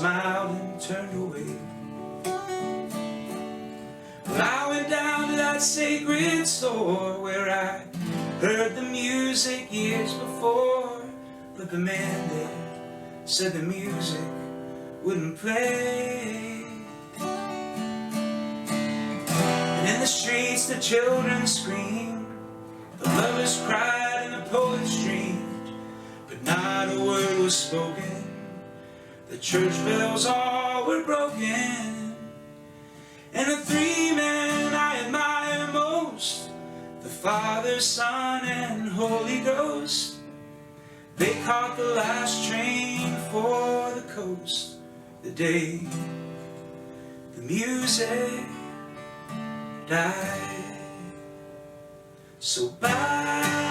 smiled and turned away. But I went down to that sacred store where I heard the music years before, but the man there said the music wouldn't play. And in the streets the children screamed, the lovers cried and the poets dreamed, but not a word was spoken. The church bells all were broken. And the three men I admire most, the Father, Son, and Holy Ghost, they caught the last train for the coast the day the music died. So bye.